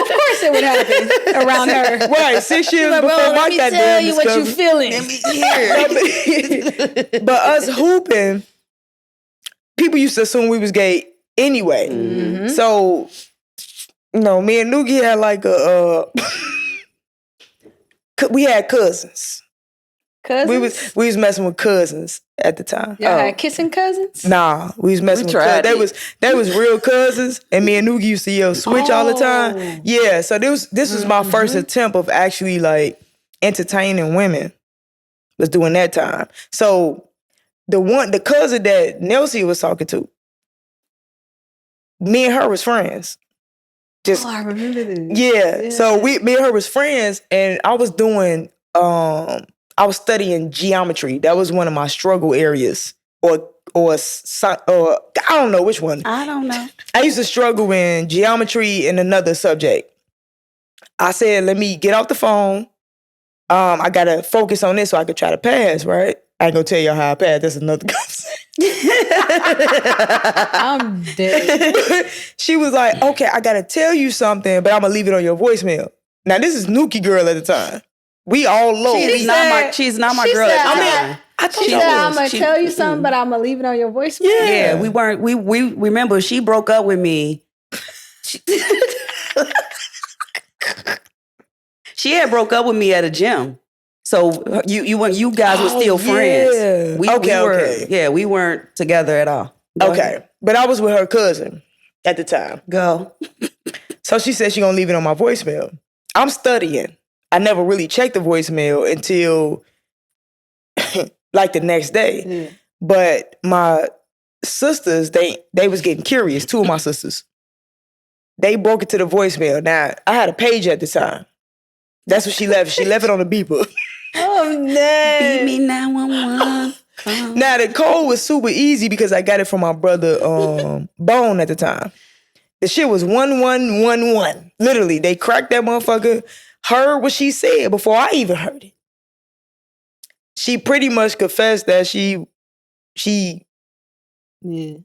course it would happen around her. Right, 6 years Like, before bro, my let me goddamn tell you what you discovery. feeling. But us hooping, people used to assume we was gay anyway. Mm-hmm. So, me and Noogie had like we had cousins. Cousins? We was messing with cousins at the time. Y'all had kissing cousins? Nah, we was messing with tried cousins. it. They was real cousins, and me and Noogie used to yell switch all the time. Yeah, so this was my first attempt of actually like entertaining women. Was doing that time. So the cousin that Nelsie was talking to, me and her was friends. Just I remember this. yeah. So me and her was friends, and I was doing I was studying geometry. That was one of my struggle areas, or I don't know which one. I don't know. I used to struggle in geometry and another subject. I said, let me get off the phone. I gotta focus on this so I could try to pass, right? I ain't gonna tell y'all how I passed. That's another conversation. I'm dead. She was like, okay, I gotta tell you something, but I'm gonna leave it on your voicemail. Now, this is Nuki girl at the time. We all low. She's not my girl. said, I mean, I thought She y'all said, was. I'm going to tell you something, but I'm going to leave it on your voicemail. Yeah, we weren't. We remember she broke up with me. She had broke up with me at a gym. So you guys were still friends. Yeah. We weren't together at all. Go Okay. ahead. But I was with her cousin at the time. Go. So So she said she gonna leave it on my voicemail. I'm studying. I never really checked the voicemail until like the next day. Yeah. But my sisters, they was getting curious. Two of my sisters. They broke it to the voicemail. Now, I had a page at the time. That's what she left. She left it on the beeper. Oh, no. Beat me 911. Now, the code was super easy because I got it from my brother Bone at the time. The shit was 1111. Literally, they cracked that motherfucker, heard what she said before I even heard it. She pretty much confessed that she Yeah.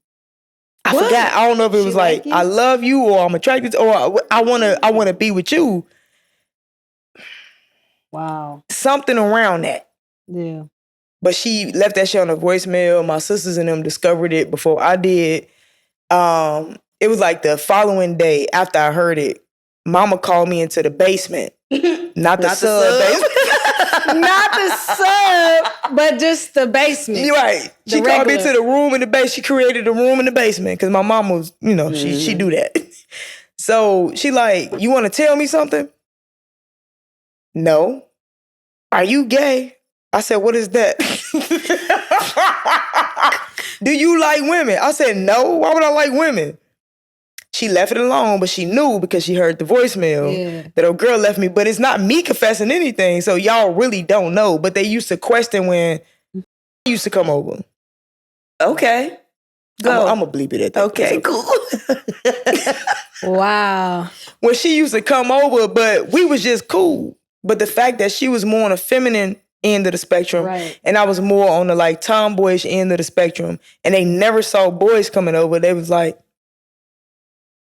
I What? forgot. I don't know if it She was like like you? I love you or I'm attracted to, or I wanna be with you. Wow. Something around that. Yeah. But she left that shit on a voicemail. My sisters and them discovered it before I did. It was like the following day after I heard it, Mama called me into the basement. Not the sub basement. Not the sub, but just the basement. You're right. She The called me regular. to the room in the basement. She created a room in the basement because my mom was, she do that. So she like, you want to tell me something? No. Are you gay? I said, what is that? Do you like women? I said, no. Why would I like women? She left it alone, but she knew because she heard the voicemail that a girl left me. But it's not me confessing anything, so y'all really don't know. But they used to question when I used to come over. Okay. Go. I'm going to bleep it at that. Okay, cool. Wow. When she used to come over, but we was just cool. But the fact that she was more on the feminine end of the spectrum, Right. and I was more on the like tomboyish end of the spectrum, and they never saw boys coming over, they was like,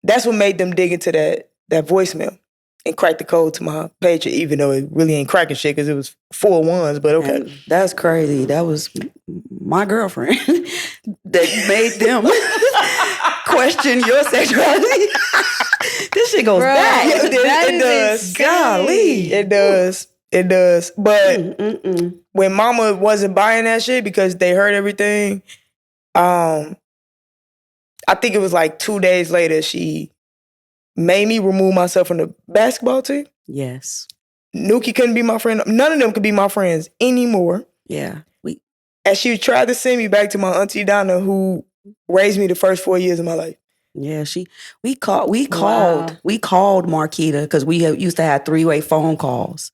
that's what made them dig into that voicemail and crack the code to my page, even though it really ain't cracking shit because it was 4 ones, but okay. And that's crazy. That was my girlfriend that made them question your sexuality. This shit goes Bro, back. It does. Golly. It does. It does. But when mama wasn't buying that shit because they heard everything, I think it was like 2 days later, she made me remove myself from the basketball team. Yes. Nuki couldn't be my friend. None of them could be my friends anymore. Yeah. And she tried to send me back to my auntie Donna, who raised me the first 4 years of my life. Yeah, we called Marquita because we used to have 3-way phone calls.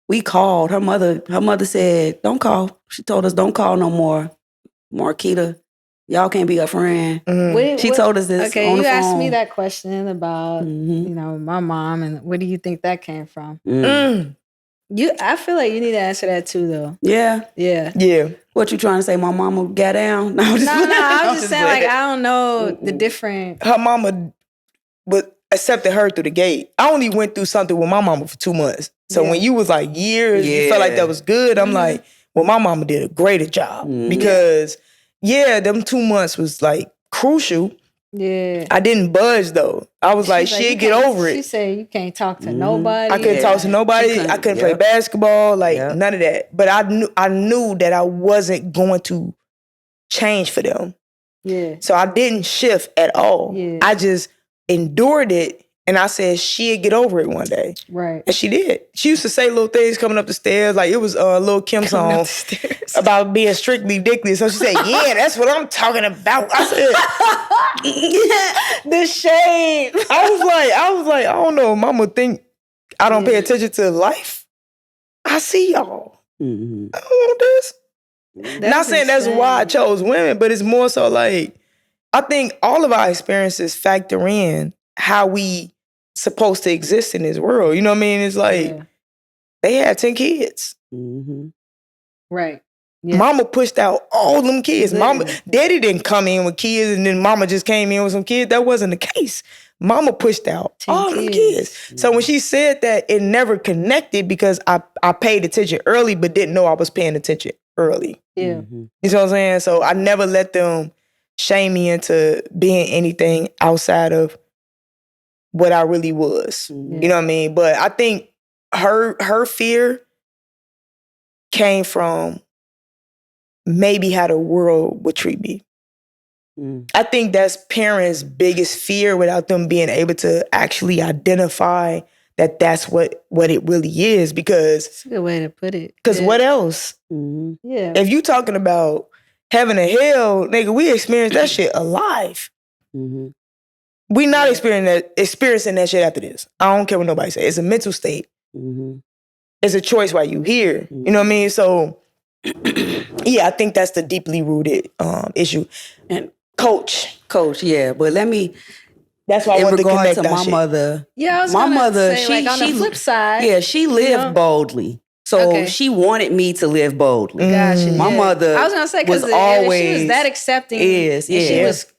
We called her mother said, don't call. She told us don't call no more. Marquita, y'all can't be a friend. She told us this on the phone. Asked me that question about, my mom, and where do you think that came from? I feel like you need to answer that too, though. Yeah. Yeah. What you trying to say? My mama got down? No, I'm just saying, like, I don't know the different. Her mama accepted her through the gate. I only went through something with my mama for 2 months. So when you was like years, you felt like that was good. I'm like, well, my mama did a greater job because, them 2 months was like crucial. Yeah. I didn't budge though. I was like, she'd get over it. She said you can't talk to nobody. I couldn't talk to nobody. I couldn't play basketball, none of that. But I knew that I wasn't going to change for them. Yeah. So I didn't shift at all. Yeah. I just endured it, and I said she'd get over it one day. Right. And she did. She used to say little things coming up the stairs, like it was a Lil Kim song about being strictly ridiculous. So she said, yeah, that's what I'm talking about. I said, the shade. I was like, I don't know, mama think I don't pay attention to life. I see y'all. I don't want this. Not saying that's why I chose women, but it's more so like, I think all of our experiences factor in how we supposed to exist in this world. You know what I mean? It's like, they had 10 kids. Right. Yeah. Mama pushed out all them kids. Daddy didn't come in with kids and then mama just came in with some kids. That wasn't the case. Mama pushed out all them kids. So when she said that, it never connected because I paid attention early but didn't know I was paying attention early. Yeah. You know what I'm saying? So I never let them shame me into being anything outside of what I really was. You know what I mean? But I think her fear came from maybe how the world would treat me. I think that's parents' biggest fear without them being able to actually identify that that's what it really is. Because That's a good way to put it. Because what else? Yeah. If you talking about heaven and hell, nigga, we experience that shit alive. We not experiencing that shit after this. I don't care what nobody say. It's a mental state. It's a choice while you here. You know what I mean? So, yeah, I think that's the deeply rooted issue. And coach, yeah. But let me. That's why I wanted to connect to my shit. mother. Yeah, I was my gonna mother. say, like, on the flip side. Yeah, she lived boldly. So she wanted me to live boldly. Gotcha. My mother. I was gonna say because she was that accepting.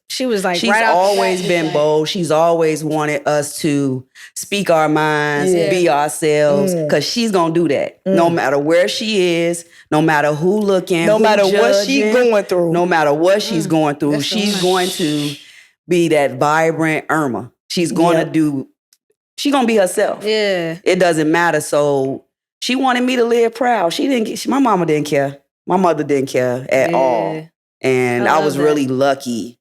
She was like she's right always been bold. She's always wanted us to speak our minds, be ourselves, because she's gonna do that. No matter where she is, no matter who looking, no matter judging, what she's going through, no matter what she's going through, she's going to be that vibrant Irma. She's going to do. She's gonna be herself. Yeah, it doesn't matter. So she wanted me to live proud. She didn't. My mama didn't care. My mother didn't care at all. And I was really lucky.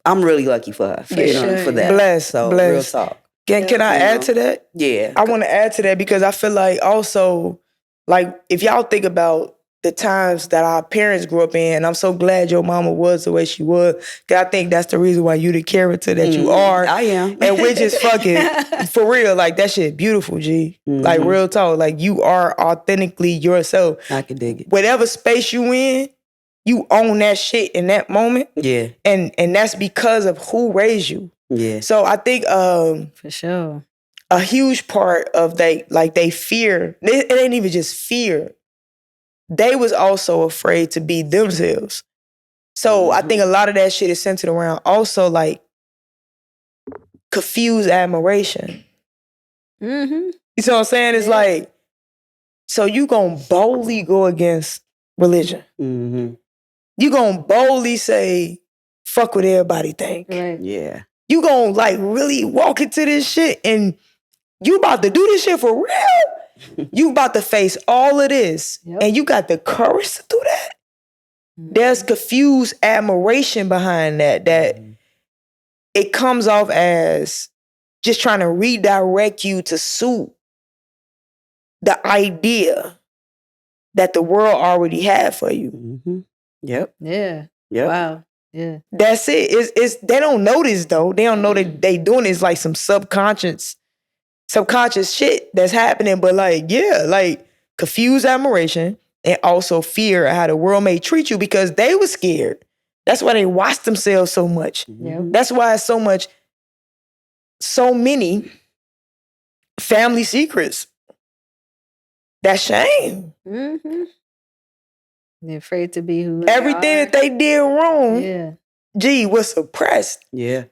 I'm really lucky for her. For that. Blessed. So blessed. Real talk. Can I add to that? Yeah. I want to add to that because I feel like also, like, if y'all think about the times that our parents grew up in, and I'm so glad your mama was the way she was, because I think that's the reason why you the character that you are. I am. And we're just fucking, for real, like, that shit beautiful, G. Like, real talk. Like, you are authentically yourself. I can dig it. Whatever space you in, you own that shit in that moment. Yeah. And that's because of who raised you. Yeah. So I think for sure, a huge part of they fear, it ain't even just fear. They was also afraid to be themselves. So I think a lot of that shit is centered around also like confused admiration. You see what I'm saying? It's like, so you gonna boldly go against religion. You gonna boldly say, fuck what everybody think. Right. Yeah. You gonna like really walk into this shit and you about to do this shit for real? You about to face all of this and you got the courage to do that? There's confused admiration behind that it comes off as just trying to redirect you to suit the idea that the world already had for you. Yep. Yeah. Yep. Wow. Yeah. That's it. It's they don't know this though. They don't know that they doing this like some subconscious shit that's happening. But like, yeah, like confused admiration and also fear of how the world may treat you because they were scared. That's why they watch themselves so much. That's why it's so many family secrets. That's shame. They're afraid to be who everything that they did wrong, was suppressed. Yeah.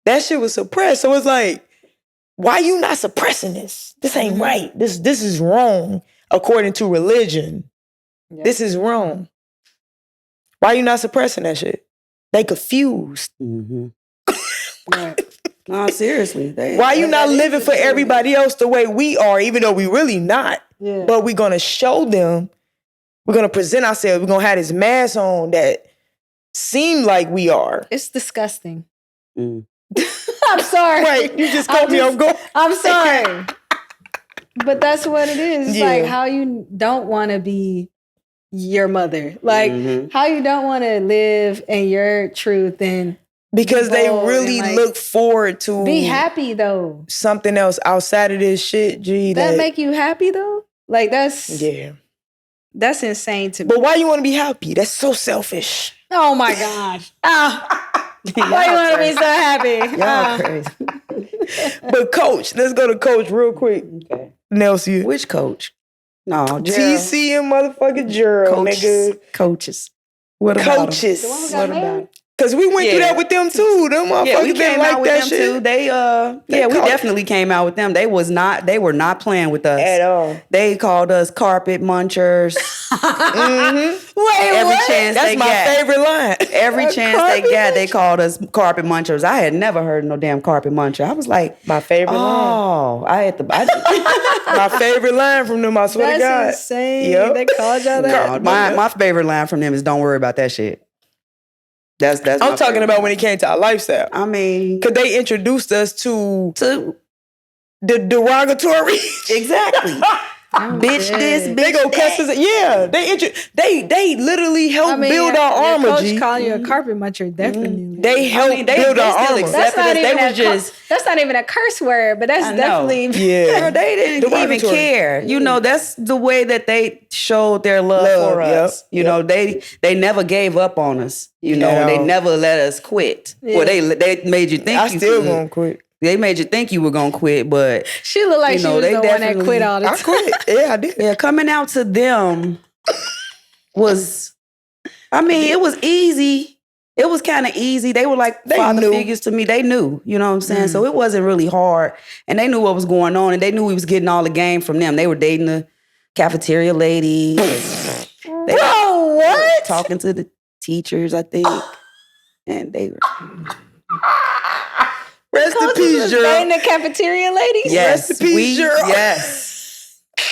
That shit was suppressed. So it's like, why you not suppressing this? This ain't right. This is wrong according to religion. This is wrong. Why you not suppressing that shit? They confused. No, seriously. Why you not living for everybody else the way we are, even though we really not? But we're gonna show them. We're gonna present ourselves. We're gonna have this mask on that seem like we are. It's disgusting. I'm sorry. Wait, you just called me on go. I'm sorry. But that's what it is. It's like how you don't want to be your mother. Like how you don't want to live in your truth and because they really look forward to be happy though. Something else outside of this shit, G. That make you happy though? Like that's that's insane to me. But why you want to be happy? That's so selfish. Oh my gosh. Why you want to be so happy? Y'all crazy. But coach, let's go to coach real quick. Okay. Nelson. Which coach? No, TC and motherfucking Gerald, nigga. Coaches. What about coaches? What about it? Cause we went through that with them too. Them motherfuckers we came out with them too. They we definitely came out with them. They were not playing with us at all. They called us carpet munchers. Wait, every what? chance That's they my got. favorite line. Every chance they got, they called us carpet munchers. I had never heard of no damn carpet muncher. I was like, my favorite line. My favorite line from them. I swear to God. That's insane. They called y'all that. My favorite line from them is "Don't worry about that shit." That's I'm my talking favorite. about when it came to our lifestyle. I mean, Because they introduced us to to the derogatory. exactly. Bitch this, bitch They go that. cuss us. Yeah, they literally help build our your armor. coach G. calling you a carpet muncher, definitely. They help they build our still armor. accept That's not us. They even was just that's not even a curse word, but that's I know. definitely Yeah, Girl, they didn't even Derogatory. care. You know, that's the way that they showed their love for us. Yep, You know, they never gave up on us. You know, At and they all. never let us quit. Well, they made you think I you still could. gonna quit. They made you think you were gonna quit, but she looked like you she know, was they the one that definitely- quit all the I time. quit. Yeah, I did. yeah, coming out to them was, I mean, it was easy. It was kind of easy. They were like They father knew. figures to me. They knew, you know what I'm saying? So it wasn't really hard. And they knew what was going on, and they knew we was getting all the game from them. They were dating the cafeteria lady. They Bro, what? talking to the teachers, I think. And they were Rest in peace, Dating Gerald. the cafeteria ladies. yes, Rest in peace, Gerald.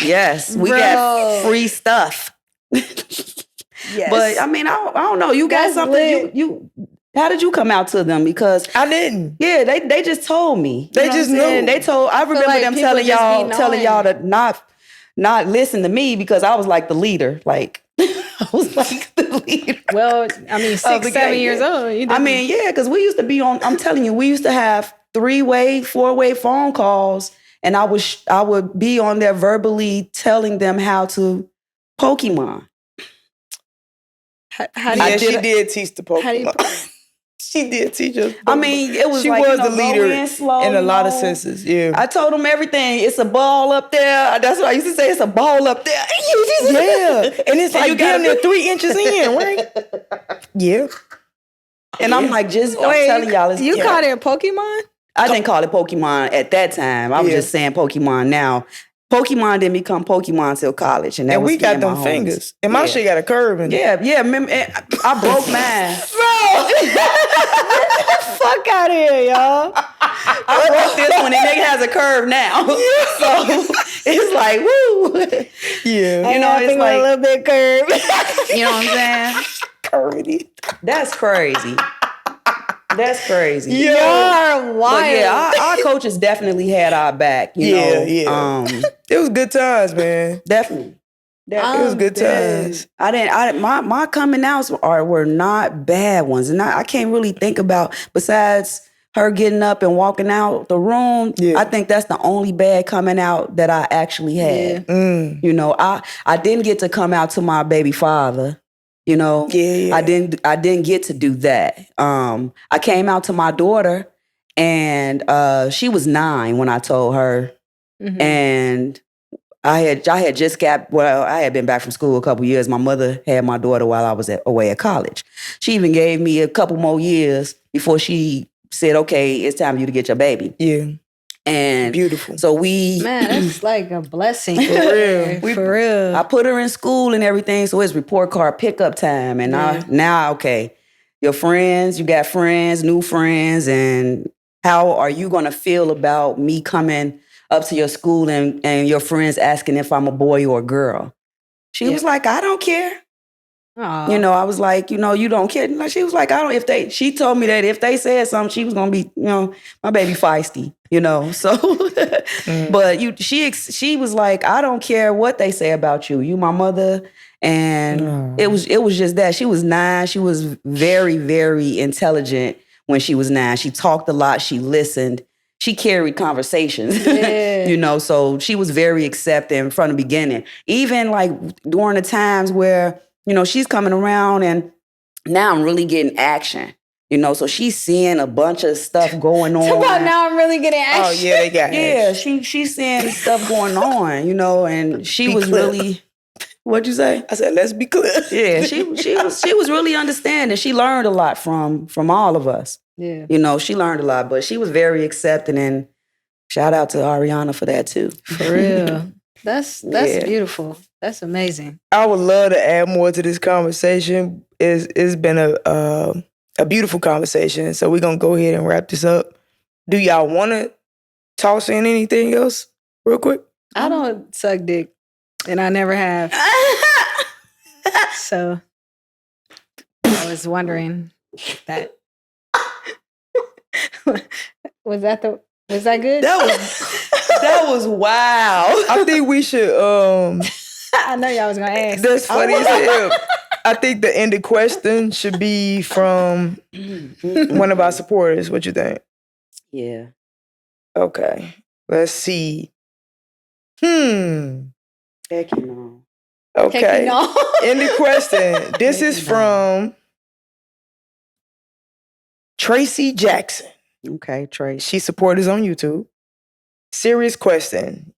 yes, we Bro. got free stuff. Yes. But I mean, I don't know. You got That's something. lit. You how did you come out to them? Because I didn't. yeah, they just told me. They You know just what I'm saying? knew. They told. I remember like them people telling just y'all, be telling knowing. y'all to not listen to me because I was like the leader. Like I was like the leader. Well, I mean, 6, the 7 gang, years yeah. old. You I mean, yeah, because we used to be on. I'm telling you, we used to have 3-way, 4-way phone calls, and I would be on there verbally telling them how to Pokemon. how do Yeah, you, she did teach the how do you Pokemon. She did teach us. I mean, it was she like, was you know, the go leader in slow, in a you lot of know. senses. Yeah. I told them everything. It's a ball up there. That's what I used to say. It's a ball up there. Yeah. And it's And like you gotta damn near 3 inches in, right? Yeah. And I'm like, I'm wait, telling y'all. It's, you called it Pokemon? I didn't call it Pokemon at that time. I was Yeah. just saying Pokemon now. Pokemon didn't become Pokemon till college. And that And was we me got and my them homies. fingers. And my Yeah. shit got a curve in it. Yeah. Remember, I broke mine. Fuck out of here, y'all. I broke this one and it has a curve now. So it's like, woo. Yeah. You know, it's a like, little bit curved. you know what I'm saying? Curvy. That's crazy. That's crazy. Yeah. Y'all are wild. But yeah, our coaches definitely had our back. You know, It was good times, man. definitely. It was good times. My coming outs were not bad ones, and I can't really think about besides her getting up and walking out the room. Yeah. I think that's the only bad coming out that I actually had. Mm. You know, I didn't get to come out to my baby father. You know, Yeah. I didn't get to do that. I came out to my daughter, and she was 9 when I told her, and I had just I had been back from school a couple years. My mother had my daughter while I was away at college. She even gave me a couple more years before she said, "Okay, it's time for you to get your baby." Yeah. And Beautiful. so we, Man, that's like a blessing. For real. For real. I put her in school and everything. So it's report card pickup time. And okay, your friends, you got friends, new friends, and how are you going to feel about me coming up to your school and your friends asking if I'm a boy or a girl? She was like, I don't care. Aw. You know, I was like, you know, you don't care. Like, she was like, she told me that if they said something, she was going to be, you know, my baby feisty, you know. So, but she was like, I don't care what they say about you. You my mother. And it was just that. She was 9. She was very, very intelligent when she was 9. She talked a lot. She listened. She carried conversations, you know, so she was very accepting from the beginning. Even like during the times where, you know, she's coming around and now I'm really getting action, you know, so she's seeing a bunch of stuff going on. About now I'm really getting action. Oh, yeah, they got action. She's seeing stuff going on, you know, and she was clear. really, what'd you say? I said, let's be clear. Yeah, she was really understanding. She learned a lot from all of us. Yeah. You know, she learned a lot, but she was very accepting, and shout out to Ariana for that too. For real. That's Yeah. beautiful. That's amazing. I would love to add more to this conversation. It's been a beautiful conversation. So we're going to go ahead and wrap this up. Do y'all want to toss in anything else real quick? I don't suck dick, and I never have. So I was wondering. That was that good? That was wild. I think we should. I know y'all was gonna ask. That's funny as hell. I think the ended question should be from one of our supporters. What you think? Yeah. Okay. Let's see. Heck no. Okay. No. Ended question. This is from Tracy Jackson. Okay, Trace. She supports us on YouTube. Serious question.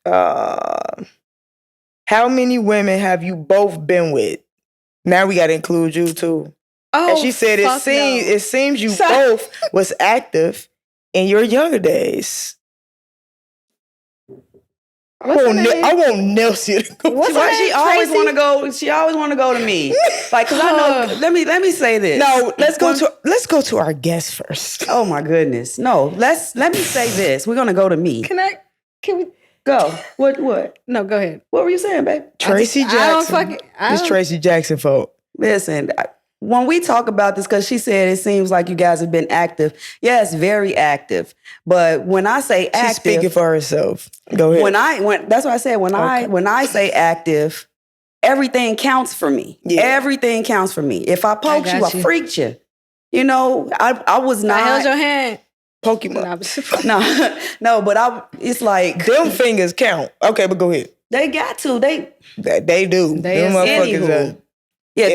How many women have you both been with? Now we got to include you too. Oh, and she said it seems you both was active in your younger days. I want Nelsie to go. She always want to go. She always want to go to me. Like, cause I know. Let me say this. No, let's go to our guest first. Oh my goodness. No, let me say this. We're gonna go to me. Can we go? What? No, go ahead. What were you saying, babe? Tracy Jackson. It's Tracy Jackson fault. Listen, when we talk about this, because she said it seems like you guys have been active. Yes, very active. But when I say active, she's speaking for herself. Go ahead. That's what I said. When I say active, everything counts for me. Yeah. Everything counts for me. If I poked you, I freaked you. You know, I was not. I held your hand. Pokemon. No, but it's like them fingers count. Okay, but go ahead. They got to. They do. Them motherfuckers. Yeah,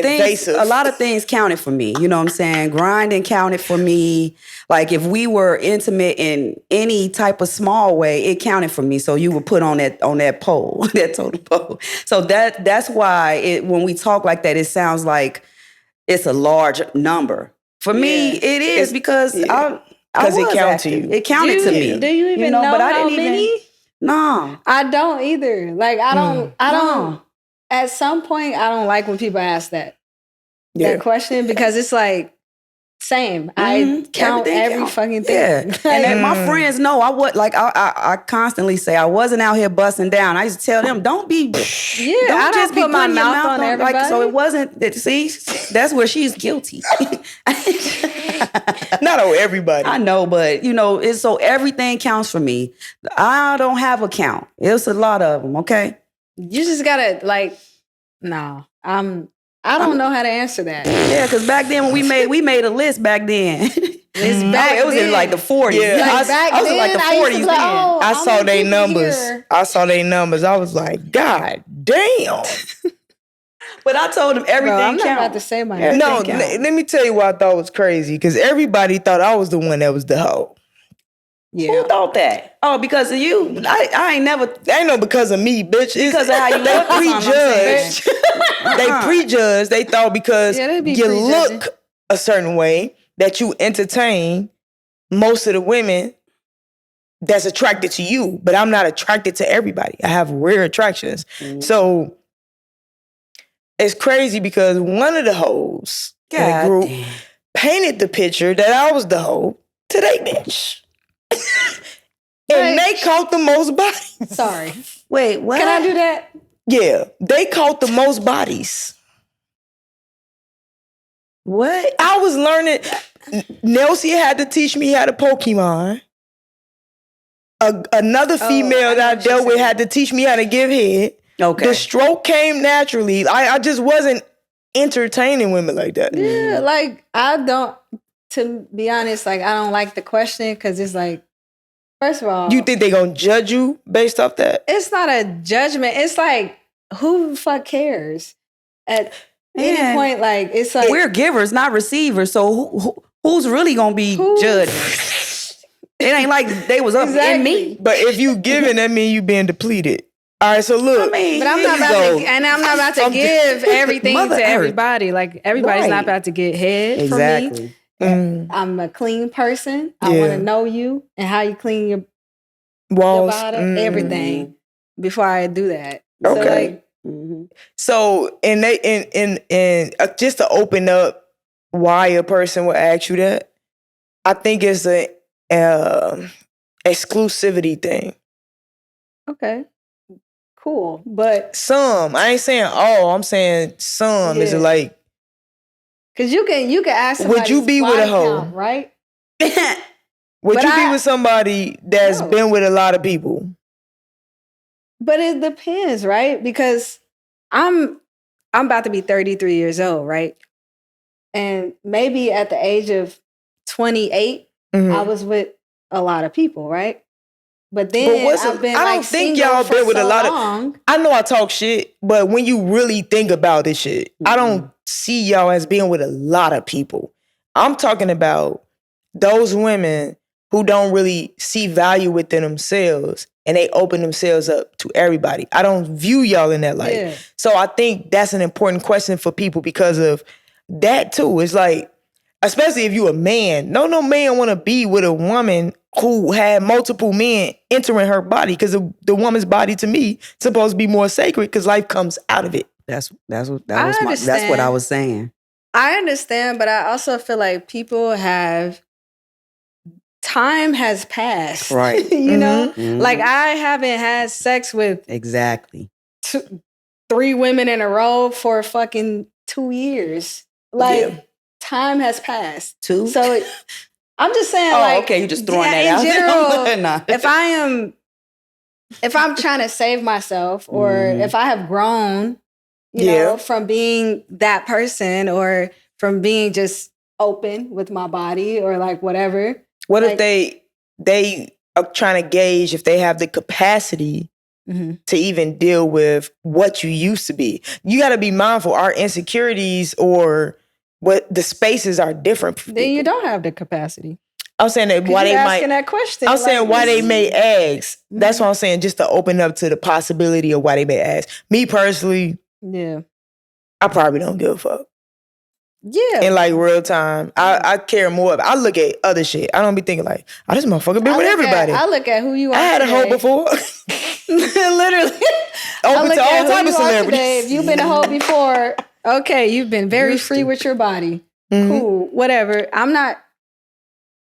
a lot of things counted for me. You know what I'm saying? Grinding counted for me. Like if we were intimate in any type of small way, it counted for me. So you were put on that pole, that totem pole. So that's why when we talk like that, it sounds like it's a large number. For me, it is because it counted to you. It counted to me. Do you even know but how I didn't many? No, I don't either. Like I don't. At some point, I don't like when people ask that question because it's like, same. I count every fucking thing. Yeah. And my friends know I constantly say I wasn't out here busting down. I used to tell them, don't I don't put my mouth on everybody. Like, so it wasn't, see, that's where she's guilty. Not on everybody. I know, but so everything counts for me. I don't have a count. It's a lot of them, okay? You just gotta I don't know how to answer that. Yeah, because back then when we made a list back then. It was in like the 40s. Yeah, I was in like the 40s then. I saw their numbers. I was like, God damn. But I told them everything I'm not count. about to say my No, let me tell you what I thought was crazy. Because everybody thought I was the one that was the hoe. Yeah. Who thought that? Oh, because of you? I ain't never. Ain't no because of me, bitch. It's because of how you they prejudged. They prejudged. They thought because you look a certain way that you entertain most of the women that's attracted to you. But I'm not attracted to everybody. I have rare attractions. Mm-hmm. So it's crazy because one of the hoes in the group painted the picture that I was the hoe to they bitch. And they caught the most bodies. Sorry. Wait, what? Can I do that? Yeah, they caught the most bodies. What? I was learning. Nelsie had to teach me how to Pokemon. Another female that I dealt with had to teach me how to give head. Okay. The stroke came naturally. I just wasn't entertaining women like that. Yeah, like I don't. To be honest, like I don't like the question because it's like, first of all, you think they gonna judge you based off that? It's not a judgment. It's like, who the fuck cares? At any point, like it's like we're givers, not receivers. So who's really gonna be judged? It ain't like they was up in me. But if you giving, that mean you being depleted. All right, so look. But I'm not about to give everything to everybody. Like everybody's not about to get head from me. I'm a clean person. I want to know you and how you clean your walls, your bottom, everything before I do that. Okay. So and just to open up why a person would ask you that, I think it's a exclusivity thing. Okay. Cool. But some, I ain't saying all, I'm saying some is like Because you can ask somebody. Would you be with a hoe? Count, right? Would But you be with somebody that's been with a lot of people? But it depends, right? Because I'm about to be 33 years old, right? And maybe at the age of 28, I was with a lot of people, right? But then I've been I don't think y'all been with a lot of. I know I talk shit, but when you really think about this shit, I don't see y'all as being with a lot of people. I'm talking about those women who don't really see value within themselves and they open themselves up to everybody. I don't view y'all in that light. Yeah. So I think that's an important question for people because of that too. It's like, especially if you a man, no man want to be with a woman who had multiple men entering her body, because the woman's body to me is supposed to be more sacred because life comes out of it. That's what I was saying. I understand, but I also feel like time has passed. Right. You know? Like I haven't had sex with exactly 3 women in a row for fucking 2 years. Like time has passed. 2? So I'm just saying, okay, you're just throwing that out. In general, if I'm trying to save myself, or if I have grown, you know, from being that person, or from being just open with my body, or like whatever. What if they are trying to gauge if they have the capacity to even deal with what you used to be? You got to be mindful. Our insecurities or what the spaces are different. Then you don't have the capacity. I'm saying that why they might that question. I'm saying why they may ask. That's what I'm saying, just to open up to the possibility of why they may ask. Me personally, I probably don't give a fuck. Yeah. In like real time. I care more. I look at other shit. I don't be thinking like, oh, this motherfucker been with everybody. I look at who you are. I had today. a hoe before. Literally. Open to all type of celebrities. If you've been a hoe before, okay, you've been very free with your body. Cool. Whatever.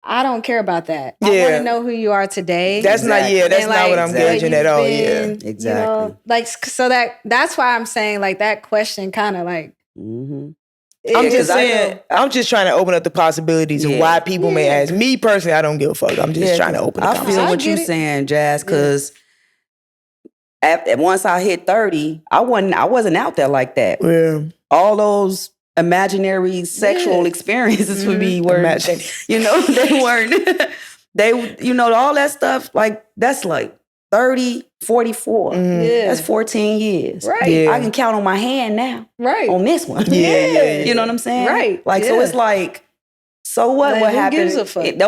I don't care about that. I want to know who you are today. That's not what I'm gauging at all. Exactly. You know, like, so that's why I'm saying like that question kind of like. I'm just trying to open up the possibilities of why people may ask. Me personally, I don't give a fuck. I'm just trying to open up. I feel what you're saying, Jazz, because once I hit 30, I wasn't out there like that. Yeah. All those imaginary sexual experiences for me were, you know, they weren't, you know, all that stuff, like, that's like 30, 44. That's 14 years. Right. Yeah. I can count on my hand now. Right. On this one. Yeah. You know what I'm saying? Right. Like, so it's like, so what? Like, what who happened? gives a fuck?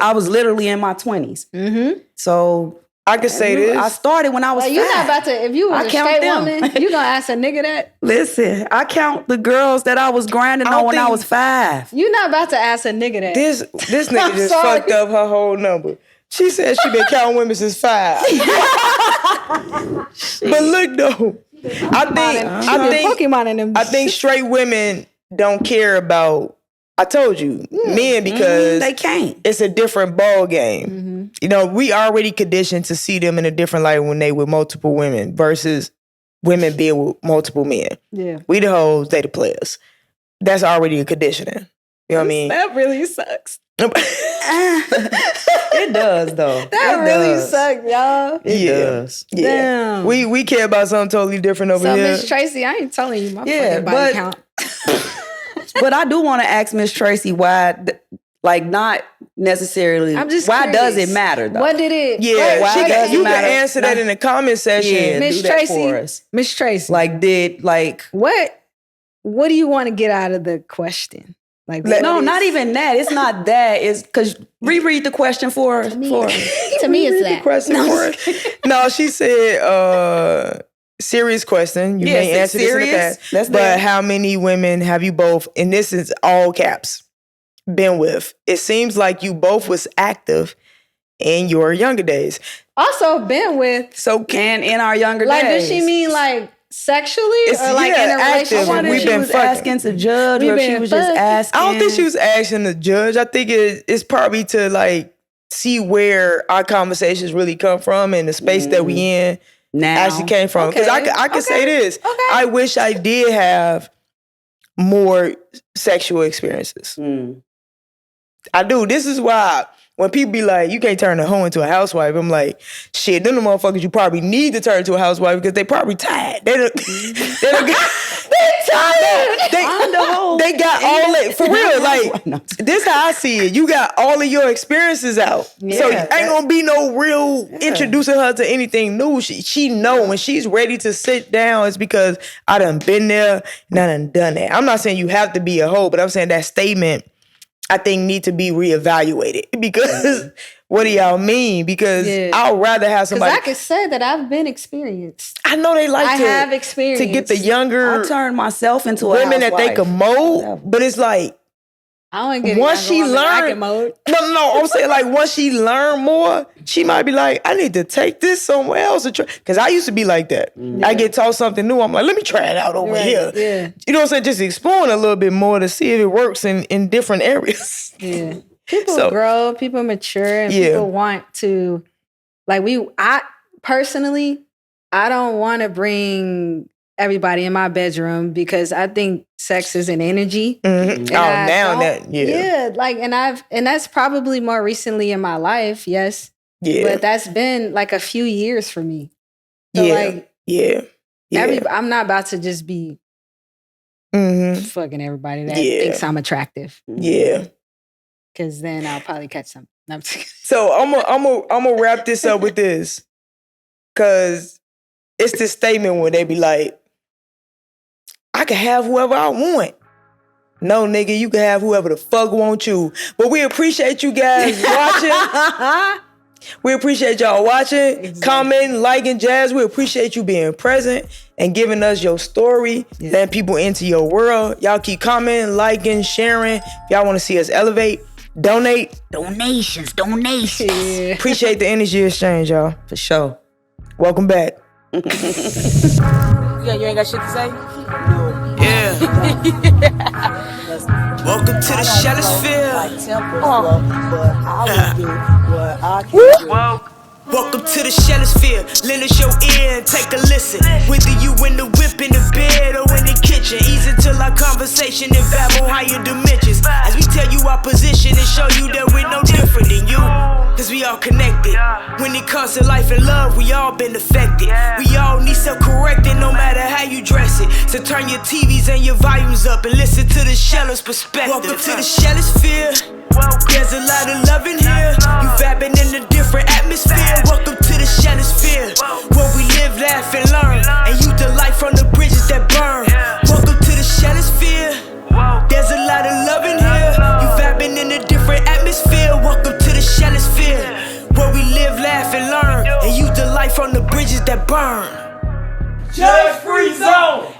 I was literally in my 20s. So I could say this. I started when I was 5. You're not about to, if you was a straight woman, you gonna ask a nigga that? Listen, I count the girls that I was grinding on when I was 5. You're not about to ask a nigga that. This nigga just fucked up her whole number. She said she been counting women since 5. But look though, I think straight women don't care about, I told you, men, because they can't. It's a different ball game. You know, we already conditioned to see them in a different light when they with multiple women versus women being with multiple men. Yeah. We the hoes, they the players. That's already a conditioning. You know what I mean? That really sucks. It does though. That really sucks, y'all. It does. Yeah. Damn. We care about something totally different over here. So Miss Tracy, I ain't telling you my fucking body count. But I do want to ask Miss Tracy why, like, not necessarily. I'm just why curious. does it matter though? What did it? Yeah, why does it you matter? can answer that in the comment section. Yeah, Miss Tracy. Miss Tracy. Like, what do you want to get out of the question? Like, no, not even that. It's not that. It's because reread the question for us. To me, it's that. The question for us. No, she said, serious question. You may answer this in the past. But how many women have you both, and this is all caps, been with? It seems like you both was active in your younger days. Also been with. So, and in our younger days. Like, does she mean like sexually or like in a relationship? I wonder if she was asking to judge or if she was just asking. I don't think she was asking to judge. I think it's probably to like see where our conversations really come from and the space that we in now actually came from. Because I could say this. I wish I did have more sexual experiences. I do. This is why when people be like, you can't turn a hoe into a housewife, I'm like, shit, them the motherfuckers you probably need to turn into a housewife because they probably tired. They tired. They got all it for real. Like, this how I see it. You got all of your experiences out. So ain't gonna be no real introducing her to anything new. She know when she's ready to sit down, it's because I done been there and I done that. I'm not saying you have to be a hoe, but I'm saying that statement I think need to be reevaluated because what do y'all mean? Because I'd rather have somebody. Because I can say that I've been experienced. I know they like I have experience to get the younger. I turned myself into a women housewife. that they can mold, but it's like I don't get once she learn. No, I'm saying like once she learn more, she might be like, I need to take this somewhere else to try. Because I used to be like that. I get taught something new, I'm like, let me try it out over here. Yeah. You know what I'm saying? Just exploring a little bit more to see if it works in different areas. Yeah. People grow, people mature, and people want to, like I personally, I don't want to bring everybody in my bedroom because I think sex is an energy. And that's probably more recently in my life, yes. Yeah. But that's been like a few years for me. So I'm not about to just be fucking everybody that thinks I'm attractive. Yeah. Because then I'll probably catch something. So I'm gonna wrap this up with this. Cause it's this statement where they be like, I can have whoever I want. No, nigga, you can have whoever the fuck want you. But we appreciate you guys watching. We appreciate y'all watching, commenting, liking, Jazz. We appreciate you being present and giving us your story, letting people into your world. Y'all keep commenting, liking, sharing. If y'all want to see us elevate, donate. Donations. Yeah. Appreciate the energy exchange, y'all. For sure. Welcome back. You ain't got shit to say? Yeah. Welcome to the Shellisphere. Welcome to the Shellisphere. Lend us your ear and take a listen. Whether you in the whip, in the bed, or in the kitchen, ease into our conversation and vibe on higher dimensions. As we tell you our position and show you that we're no different than you. Cause we all connected. When it comes to life and love, we all been affected. We all need self-correcting no matter how you dress it. So turn your TVs and your volumes up and listen to the Sheller's perspective. Welcome to the Shellisphere. There's a lot of love in here. You vibing in a different atmosphere. Welcome to the Shellisphere, where we live, laugh, and learn, and you delight from the bridges that burn. Welcome to the Shellisphere. There's a lot of love in here. You vibing in a different atmosphere. Welcome to the Shellisphere, where we live, laugh, and learn, and you delight from the bridges that burn. Judge Free Zone.